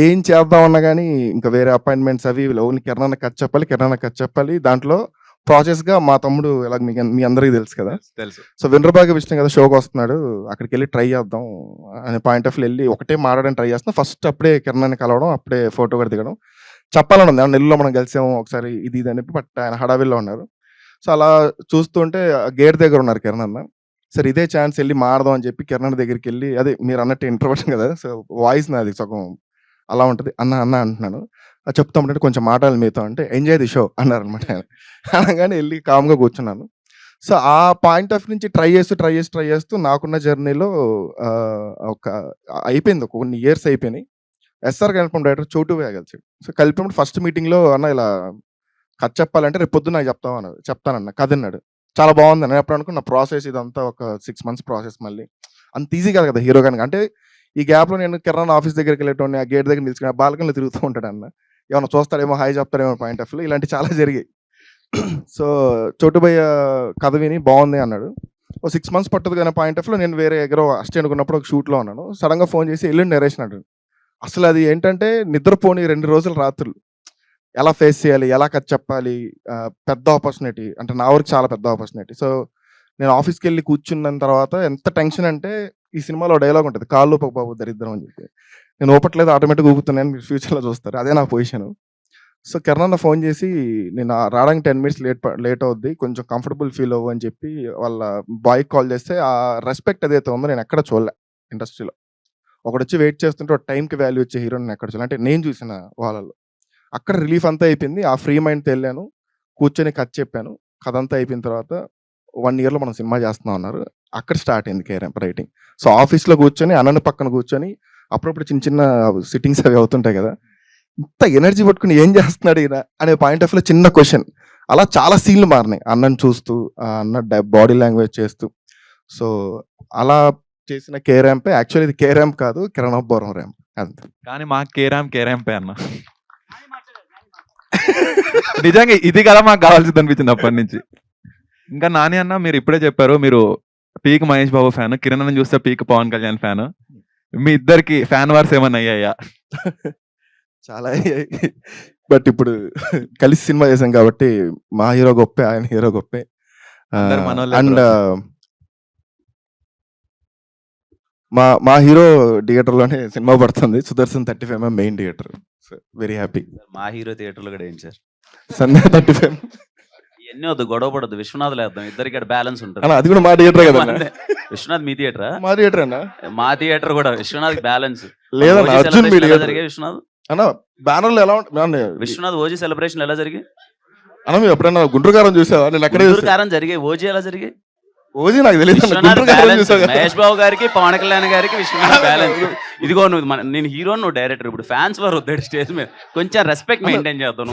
ఏం చేద్దామన్నా కానీ ఇంకా వేరే అపాయింట్మెంట్స్ అవి ఓన్లీ కిరణ్ కట్ చెప్పాలి. దాంట్లో ప్రాసెస్గా మా తమ్ముడు ఎలా మీ అందరికీ తెలుసు కదా, తెలుసు. సో వినరబాగ విష్ణు కదా షోకి వస్తున్నాడు, అక్కడికి వెళ్ళి ట్రై చేద్దాం అనే పాయింట్ ఆఫ్ వెళ్ళి ఒకటే మాట్లాడడానికి ట్రై చేస్తున్నాం. ఫస్ట్ అప్పుడే కిరణ్ కలవడం, అప్పుడే ఫోటో కూడా దిగడం చెప్పాలని ఉంది. నెల్లూరులో మనం కలిసాము ఒకసారి ఇది అని చెప్పి, బట్ ఆయన హడావిల్లో ఉన్నారు. సో అలా చూస్తుంటే గేట్ దగ్గర ఉన్నారు కిరణ్ అన్న. సరే ఇదే ఛాన్స్ వెళ్ళి మాడదాం అని చెప్పి కిరణ్ దగ్గరికి వెళ్ళి, అదే మీరు అన్నట్టు ఇంట్రోవర్షన్ కదా, సో వాయిస్ నాది సగం అలా ఉంటుంది, అన్న అంటున్నాను. చెప్తామంటే కొంచెం మాట్లాడాలి మీతో అంటే, ఎంజాయ్ ది షో అన్నారు అనమాట. అనగానే వెళ్ళి కామ్గా కూర్చున్నాను. సో ఆ పాయింట్ ఆఫ్ నుంచి ట్రై చేస్తూ నాకున్న జర్నీలో ఒక అయిపోయింది, ఒక కొన్ని ఇయర్స్ అయిపోయినాయి. ఎస్ఆర్ కల్పం డైరెక్టర్ చోటువే కలిసి, సో కలిపినప్పుడు ఫస్ట్ మీటింగ్లో అన్న ఇలా కథ చెప్పాలంటే రేపు పొద్దున్న నాకు చెప్తానన్న కథ అన్నాడు. చాలా బాగుంది అని అప్పుడు అనుకున్న ప్రాసెస్ ఇదంతా ఒక 6 months ప్రాసెస్. మళ్ళీ అంత ఈజీ కాదు కదా హీరో కనుక. అంటే ఈ గ్యాప్లో నేను కిరణ్ ఆఫీస్ దగ్గరికి వెళ్ళేటోని, ఆ గేట్ దగ్గర నిల్చుకుని బాల్కనీలో తిరుగుతూ ఉంటాడు అన్న, ఏమైనా చూస్తాడేమో, హాయ్ చెప్తాడేమో పాయింట్ ఆఫ్ వ్యూ, ఇలాంటి చాలా జరిగాయి. సో చోటుబయ్య కథ విని బాగుంది అన్నాడు. ఓ 6 months పట్టదు కానీ పాయింట్ ఆఫ్లో నేను వేరే ఎగరో అసిస్టెంట్ ఉన్నప్పుడు ఒక షూట్లో ఉన్నాను. సడన్గా ఫోన్ చేసి ఎల్లుండి నరేషన్ అంటాడు. అసలు అది ఏంటంటే నిద్రపోని 2 రోజులు రాత్రులు ఎలా ఫేస్ చేయాలి, ఎలా కథ చెప్పాలి, పెద్ద ఆపర్చునిటీ అంటే నా వరకు చాలా పెద్ద ఆపర్చునిటీ. సో నేను ఆఫీస్కి వెళ్ళి కూర్చున్న తర్వాత ఎంత టెన్షన్ అంటే ఈ సినిమాలో డైలాగ్ ఉంటుంది, కాళ్ళు బాబు దరిద్రం అని చెప్పి. నేను ఊపట్లేదు, ఆటోమేటిక్గా ఊపుతున్నాను, మీరు ఫ్యూచర్లో చూస్తారు. అదే నా పొజిషన్. సో కిరణ్ అన్న ఫోన్ చేసి నేను రావడానికి 10 minutes లేట్ అవుద్ది, కొంచెం కంఫర్టబుల్ ఫీల్ అవ్వు అని చెప్పి వాళ్ళ బాయ్కి కాల్ చేస్తే ఆ రెస్పెక్ట్ ఏదైతే ఉందో నేను ఎక్కడ చూడలే ఇండస్ట్రీలో. ఒకడు వచ్చి వెయిట్ చేస్తుంటే ఒక టైంకి వాల్యూ వచ్చే హీరో నేను ఎక్కడ చూడలే, అంటే నేను చూసిన వాళ్ళలో. అక్కడ రిలీఫ్ అంతా అయిపోయింది. ఆ ఫ్రీ మైండ్తో వెళ్ళాను, కూర్చొని కథ చెప్పాను. కథ అంతా అయిపోయిన తర్వాత 1 yearలో మనం సినిమా చేస్తున్నాం అన్నారు. అక్కడ స్టార్ట్ అయింది కేఆర్ఎంప్ రైటింగ్. సో ఆఫీస్లో కూర్చొని అన్నను పక్కన కూర్చొని అప్పుడప్పుడు చిన్న చిన్న సిట్టింగ్స్ అవి అవుతుంటాయి కదా, ఇంత ఎనర్జీ పట్టుకుని ఏం చేస్తున్నాడు ఈయన అనే పాయింట్ ఆఫ్ లో చిన్న క్వశ్చన్. అలా చాలా సీన్లు మారినాయి అన్నను చూస్తూ, అన్న బాడీ లాంగ్వేజ్ చేస్తూ. సో అలా చేసిన కే ర్యాంపే యాక్చువల్లీ ఇది కే ర్యాంప్ కాదు, కిరణాపురం ర్యాంప్ అంతే. కానీ మాకు కే ర్యాంపే అన్న. నిజంగా ఇది కదా మాకు కావాల్సింది అనిపించింది అప్పటి నుంచి. ఇంకా నాని అన్న మీరు ఇప్పుడే చెప్పారు, మీరు పీక్ మహేష్ బాబు ఫ్యాన్, కిరణ్ అన్న చూస్తే పీక్ పవన్ కళ్యాణ్ ఫ్యాన్. మీ ఇద్దరికి ఫ్యాన్ వార్స్ ఏమన్నా అయ్యాయా? చాలా అయ్యాయి. బట్ ఇప్పుడు కలిసి సినిమా చేసాం కాబట్టి మా హీరో గొప్పే, ఆయన హీరో గొప్పే. అండ్ మా హీరో థియేటర్లోనే సినిమా పడుతుంది, Sudarshan 35mm main theatre. Very happy. మా హీరో థియేటర్లో కూడా ఏం సార్ సండే 35. ఇవన్నీ వద్దు, గొడవ పడద్దు, విశ్వనాథ్ లేద్దాం, ఇద్దరికి ఇక్కడ బ్యాలెన్స్ ఉంటుంది. అది కూడా మా థియేటర్ కదా. విశ్వనాథ్ మీ థియేటరా? మా థియేటర్ అన్న, మా థియేటర్ కూడా విశ్వనాథ్ బ్యాలెన్స్ లేదన్న. అర్జున్ జరిగే విశ్వనాథ్ అన్న బ్యానర్లు ఎలా ఉంటుంది? విశ్వనాథ్ ఓజీ సెలబ్రేషన్ ఎలా జరిగాయి అన్న? మీరు ఎప్పుడైనా గుంటూరు కారం చూసావా? నేను ఎక్కడ కారం జరిగాయి, ఓజీ ఎలా జరిగాయి? ఓజీ నాకు తెలియదు. మహేష్ బాబు గారికి, పవన్ కళ్యాణ్ గారికి విశ్వనాథ్ బ్యాలెన్స్. ఇదిగో నువ్వు నేను హీరో, నువ్వు డైరెక్టర్. ఇప్పుడు ఫ్యాన్స్ వారు వద్దాడు స్టేజ్ మీద, కొంచెం రెస్పెక్ట్ మెయింటైన్ చేద్దాం.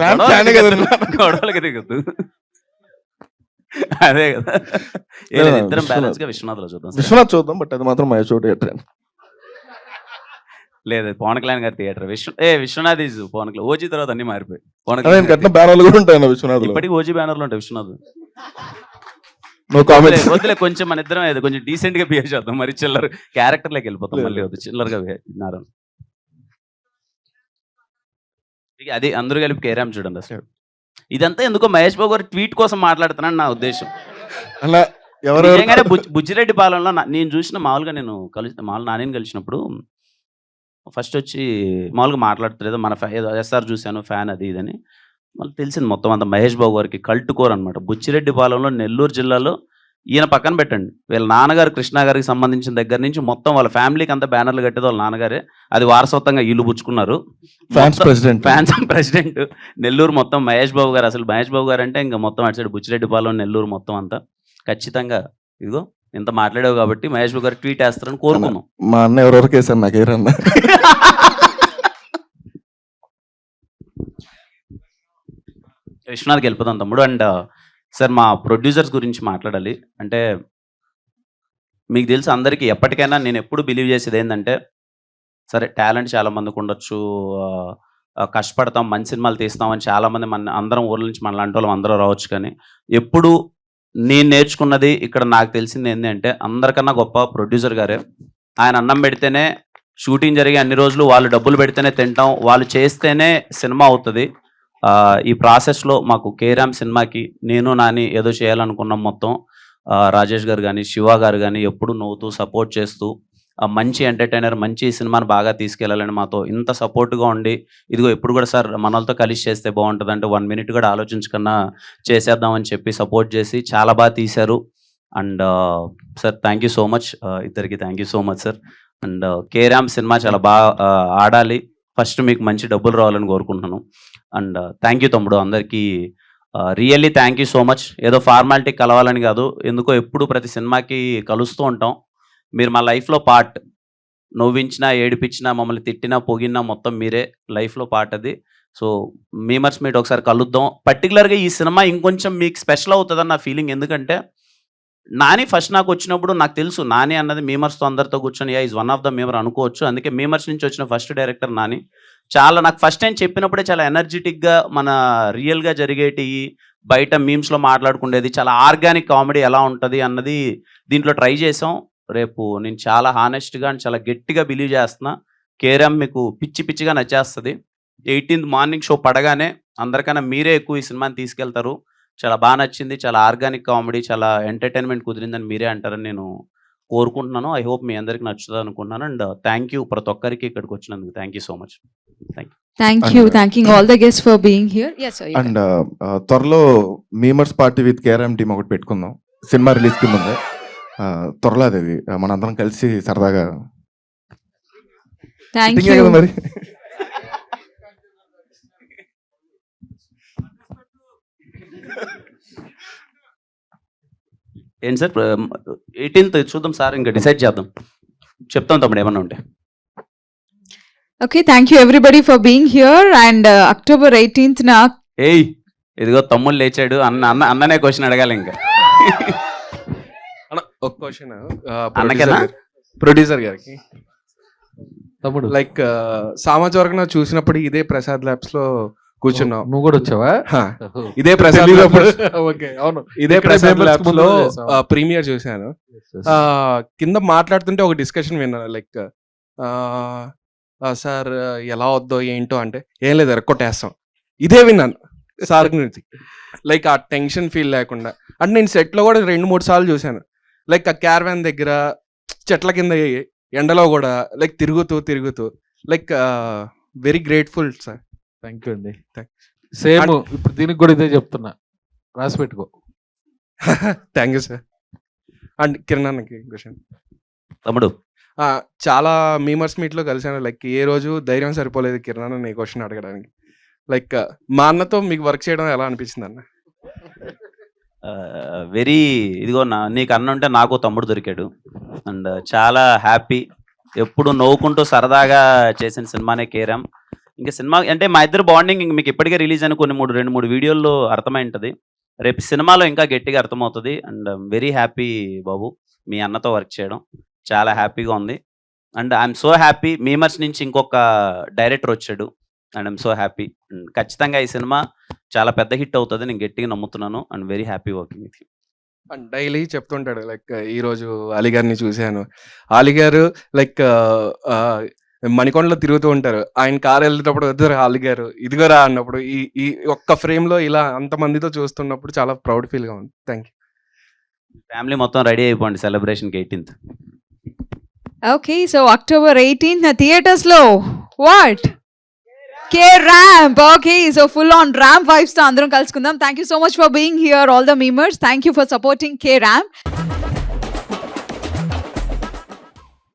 గొడవలకి దిగద్దు, అదే కదా. ఇద్దరం బ్యాలెన్స్ గా విశ్వనాథ్ లో చూద్దాం. విశ్వనాథ్ చూద్దాం, బట్ అది మాత్రం మహేష్ థియేటర్ లేదు, పవన్ కళ్యాణ్ గారి theatre. Vishwanath is Pawan Kalyan. OG తర్వాత అన్ని మారిపోయి బ్యానర్లు కూడా ఉంటాయి విశ్వనాథ్. ఇప్పటికి ఓజీ బ్యానర్లు ఉంటాయి విశ్వనాథ్. వద్దులే, కొంచెం మన ఇద్దరం ఏదో కొంచెం డీసెంట్ గా బిహేవ్ చేద్దాం, మరి చిల్లర క్యారెక్టర్లోకి వెళ్ళిపోతాం. మళ్ళీ వద్దు, చిల్లరగా బిహేవ్. అది అందరూ కలిపి కేరామ్ చూడండి. అసలు ఇదంతా ఎందుకో మహేష్ బాబు గారు ట్వీట్ కోసం మాట్లాడుతున్నాను నా ఉద్దేశం. బుజ్జిరెడ్డి పాలెంలో నేను చూసిన మామూలుగా, నేను మామూలు నాని కలిసినప్పుడు ఫస్ట్ వచ్చి మామూలుగా మాట్లాడుతుంది, మన ఏదో ఎస్ఆర్ చూశాను ఫ్యాన్ అది ఇదని. మళ్ళీ తెలిసింది మొత్తం అంత మహేష్ బాబు గారికి కల్ట్ కోర్ అనమాట. బుచ్చిరెడ్డి పాలెంలో నెల్లూరు జిల్లాలో ఈయన పక్కన పెట్టండి, వీళ్ళ నాన్నగారు కృష్ణ గారికి సంబంధించిన దగ్గర నుంచి మొత్తం వాళ్ళ ఫ్యామిలీకి అంతా బ్యానర్లు కట్టేది వాళ్ళ నాన్నగారే. అది వారసత్వంగా ఇల్లు పుచ్చుకున్నారు. ఫ్యాన్స్ ప్రెసిడెంట్ నెల్లూరు మొత్తం మహేష్ బాబు గారు. అసలు మహేష్ బాబు గారు అంటే ఇంకా మొత్తం అటు సైడ్ బుచ్చిరెడ్డి పాలెం నెల్లూరు మొత్తం అంతా. ఖచ్చితంగా ఇదిగో ఇంత మాట్లాడావు కాబట్టి మహేష్ బాబు గారు ట్వీట్ వేస్తారని కోరుకున్నాం. మా అన్న ఎవరెవరికి వేసారు నాకేరన్నా. విశ్వనాథ్కి వెళ్ళిపోతాం తమ్ముడు. అండ్ సార్, మా ప్రొడ్యూసర్స్ గురించి మాట్లాడాలి. అంటే మీకు తెలుసు అందరికీ, ఎప్పటికైనా నేను ఎప్పుడు బిలీవ్ చేసేది ఏంటంటే, సరే టాలెంట్ చాలా మందికి ఉండొచ్చు, కష్టపడతాం, మంచి సినిమాలు తీస్తామని చాలామంది అందరం ఊర్ల నుంచి మన లాంటి వాళ్ళం అందరూ రావచ్చు. కానీ ఎప్పుడు నేను నేర్చుకున్నది ఇక్కడ నాకు తెలిసింది ఏంటంటే, అందరికన్నా గొప్ప ప్రొడ్యూసర్ గారే. ఆయన అన్నం పెడితేనే షూటింగ్ జరిగే అన్ని రోజులు, వాళ్ళు డబ్బులు పెడితేనే తింటాం, వాళ్ళు చేస్తేనే సినిమా అవుతుంది. ఈ ప్రాసెస్లో మాకు కేరామ్ సినిమాకి నేను నాని ఏదో చేయాలనుకున్నాం మొత్తం. రాజేష్ గారు కానీ, శివ గారు కానీ ఎప్పుడు నవ్వుతూ సపోర్ట్ చేస్తూ, మంచి ఎంటర్టైనర్, మంచి సినిమాని బాగా తీసుకెళ్ళాలని మాతో ఇంత సపోర్ట్గా ఉండి, ఇదిగో ఎప్పుడు కూడా సార్ మనలతో కలిసి చేస్తే బాగుంటుంది అంటే 1 minute కూడా ఆలోచించకుండా చేసేద్దామని చెప్పి సపోర్ట్ చేసి చాలా బాగా తీశారు. And sir thank you so much, ఇద్దరికి thank you so much sir. And K ramp cinema చాలా బాగా ఆడాలి, ఫస్ట్ మీకు మంచి డబ్బులు రావాలని కోరుకుంటున్నాను. అండ్ థ్యాంక్ యూ తమ్ముడు, అందరికీ really thank you so much. ఏదో ఫార్మాలిటీ కలవాలని కాదు, ఎందుకో ఎప్పుడు ప్రతి సినిమాకి కలుస్తూ ఉంటాం. మీరు మా లైఫ్లో పార్ట్, నవ్వించినా ఏడిపించినా మమ్మల్ని తిట్టినా పొగినా మొత్తం మీరే లైఫ్లో పార్ట్ అది. సో మీమర్స్ మీట్ ఒకసారి కలుద్దాం. పర్టికులర్గా ఈ సినిమా ఇంకొంచెం మీకు స్పెషల్ అవుతుందని నా ఫీలింగ్. ఎందుకంటే నాని ఫస్ట్ నాకు వచ్చినప్పుడు నాకు తెలుసు నాని అన్నది మీమర్స్తో అందరితో కూర్చొని is one of the memer అనుకోవచ్చు. అందుకే మీమర్స్ నుంచి వచ్చిన ఫస్ట్ డైరెక్టర్ నాని. చాలా నాకు ఫస్ట్ టైం చెప్పినప్పుడే చాలా ఎనర్జెటిక్గా మన రియల్గా జరిగేటివి బయట మీమ్స్లో మాట్లాడుకునేది చాలా ఆర్గానిక్ కామెడీ ఎలా ఉంటుంది అన్నది దీంట్లో ట్రై చేసాం. రేపు నేను చాలా హానెస్ట్గా అండ్ చాలా గట్టిగా బిలీవ్ చేస్తున్నా కేరామ్ మీకు పిచ్చి పిచ్చిగా నచ్చేస్తుంది. 18th మార్నింగ్ షో పడగానే అందరికన్నా మీరే ఎక్కువ ఈ సినిమాని తీసుకెళ్తారు. చాలా బాగా నచ్చింది, చాలా ఆర్గానిక్ కామెడీ, చాలా ఎంటర్టైన్మెంట్ కుదిరిందని మీరే అంటారని నేను కోరుకుంటున్నాను. ఐ హోప్ మీ అందరికి నచ్చుతుంది అనుకుంటున్నాను. అండ్ థ్యాంక్ యూ ప్రతి ఒక్కరికి ఇక్కడికి వచ్చినందుకు. Thank you so much. Thank you. Thanking all the guests for being here. Yes, sir. And త్వరలో memers party with KRM team ఒకటి పెట్టుకుందాం సినిమా రిలీజ్కి ముందే. త్వరలో అది మనందరం కలిసి సరదాగా Thank Fitting ఏ you. కదా మరి. ఏంటి సార్ 18th చూద్దాం సార్, ఇంకా డిసైడ్ చేద్దాం, చెప్తాం తమ్ముడు ఏమన్నా ఉంటే. Okay, thank you everybody for being here. And October 18th na. ఏయ్ ఇదిగో తమ్ముడు లేచాడు, అన్ననే క్వశ్చన్ అడగాలి ఇంకా. ఒక క్వశ్చన్ అన్నకేనా? ప్రొడ్యూసర్ గారికి. తమ్ముడు లైక్ సామాజిక వర్గం చూసినప్పుడు ఇదే ప్రసాద్ ల్యాబ్స్ లో కూర్చున్నాం. నువ్వు కూడా వచ్చావా? ఇదే ప్రసాద్ ఓకే, అవును. ఇదే ఇక్కడ ప్రసాద్ members ల్యాబ్స్ ముందు లో చేసాం. ప్రీమియర్ చూశాను. కింద మాట్లాడుతుంటే ఒక డిస్కషన్ విన్నాను, లైక్ సార్ ఎలా వద్దో ఏంటో అంటే ఏం లేదు ఎరక్కొట్టేస్తాం. ఇదే విన్నాను సార్ గురించి. లైక్ ఆ టెన్షన్ ఫీల్ లేకుండా. అంటే నేను సెట్లో కూడా 2-3 సార్లు చూశాను. లైక్ ఆ క్యారవాన్ దగ్గర చెట్ల కింద ఎండలో కూడా లైక్ తిరుగుతూ like very grateful sir. Thank you అండి. సేమ్ ఇప్పుడు దీనికి కూడా ఇదే చెప్తున్నా, రాసి పెట్టుకో. Thank you sir. And Kiran అన్నకి క్వశ్చన్. తమ్ముడు చాలా మీమర్స్ మీట్లో కలిసాను. లైక్ ఏ రోజు ధైర్యం సరిపోలేదు కిరణ్ అన్న ఈ క్వశ్చన్ అడగడానికి. లైక్ మా అన్నతో మీకు వర్క్ చేయడం ఎలా అనిపించింది అన్న? వెరీ ఇదిగో నీకు అన్న ఉంటే నాకు తమ్ముడు దొరికాడు. అండ్ చాలా హ్యాపీ. ఎప్పుడు నవ్వుకుంటూ సరదాగా చేసిన సినిమానే కేరామ్. ఇంకా సినిమా అంటే మా ఇద్దరు బాండింగ్ ఇంక మీకు ఇప్పటికే రిలీజ్ అయిన 2-3 వీడియోల్లో అర్థమై ఉంటుంది. రేపు సినిమాలో ఇంకా గట్టిగా అర్థమవుతుంది. అండ్ వెరీ హ్యాపీ బాబు మీ అన్నతో వర్క్ చేయడం, చాలా హ్యాపీగా ఉంది. And I'm so happy memers నుంచి ఇంకొక డైరెక్టర్ వచ్చాడు. And I'm so happy. ఖచ్చితంగా ఈ సినిమా చాలా పెద్ద హిట్ అవుతుంది, నేను గట్టిగా నమ్ముతున్నాను. And very happy working with you. And daily చెప్తుంటాడు లైక్ ఈరోజు అలీగారిని చూశాను. అలీగారు లైక్ మణికొండలో తిరుగుతూ ఉంటారు. ఆయన కారు వెళ్ళేటప్పుడు వద్దరు అలీగారు ఇదిగోరా అన్నప్పుడు ఈ ఒక్క ఫ్రేమ్లో ఇలా అంతమందితో చూస్తున్నప్పుడు చాలా ప్రౌడ్ ఫీల్గా ఉంది. Thank you. ఫ్యామిలీ మొత్తం రెడీ అయిపోండి సెలబ్రేషన్కి 18th. Okay, so October 18th na theaters lo. What? K-Ramp. Okay, so full on ramp vibes తో అందరం కలుసుకుందాం. Thank you so much for being here, all the memers. Thank you for supporting K-Ramp.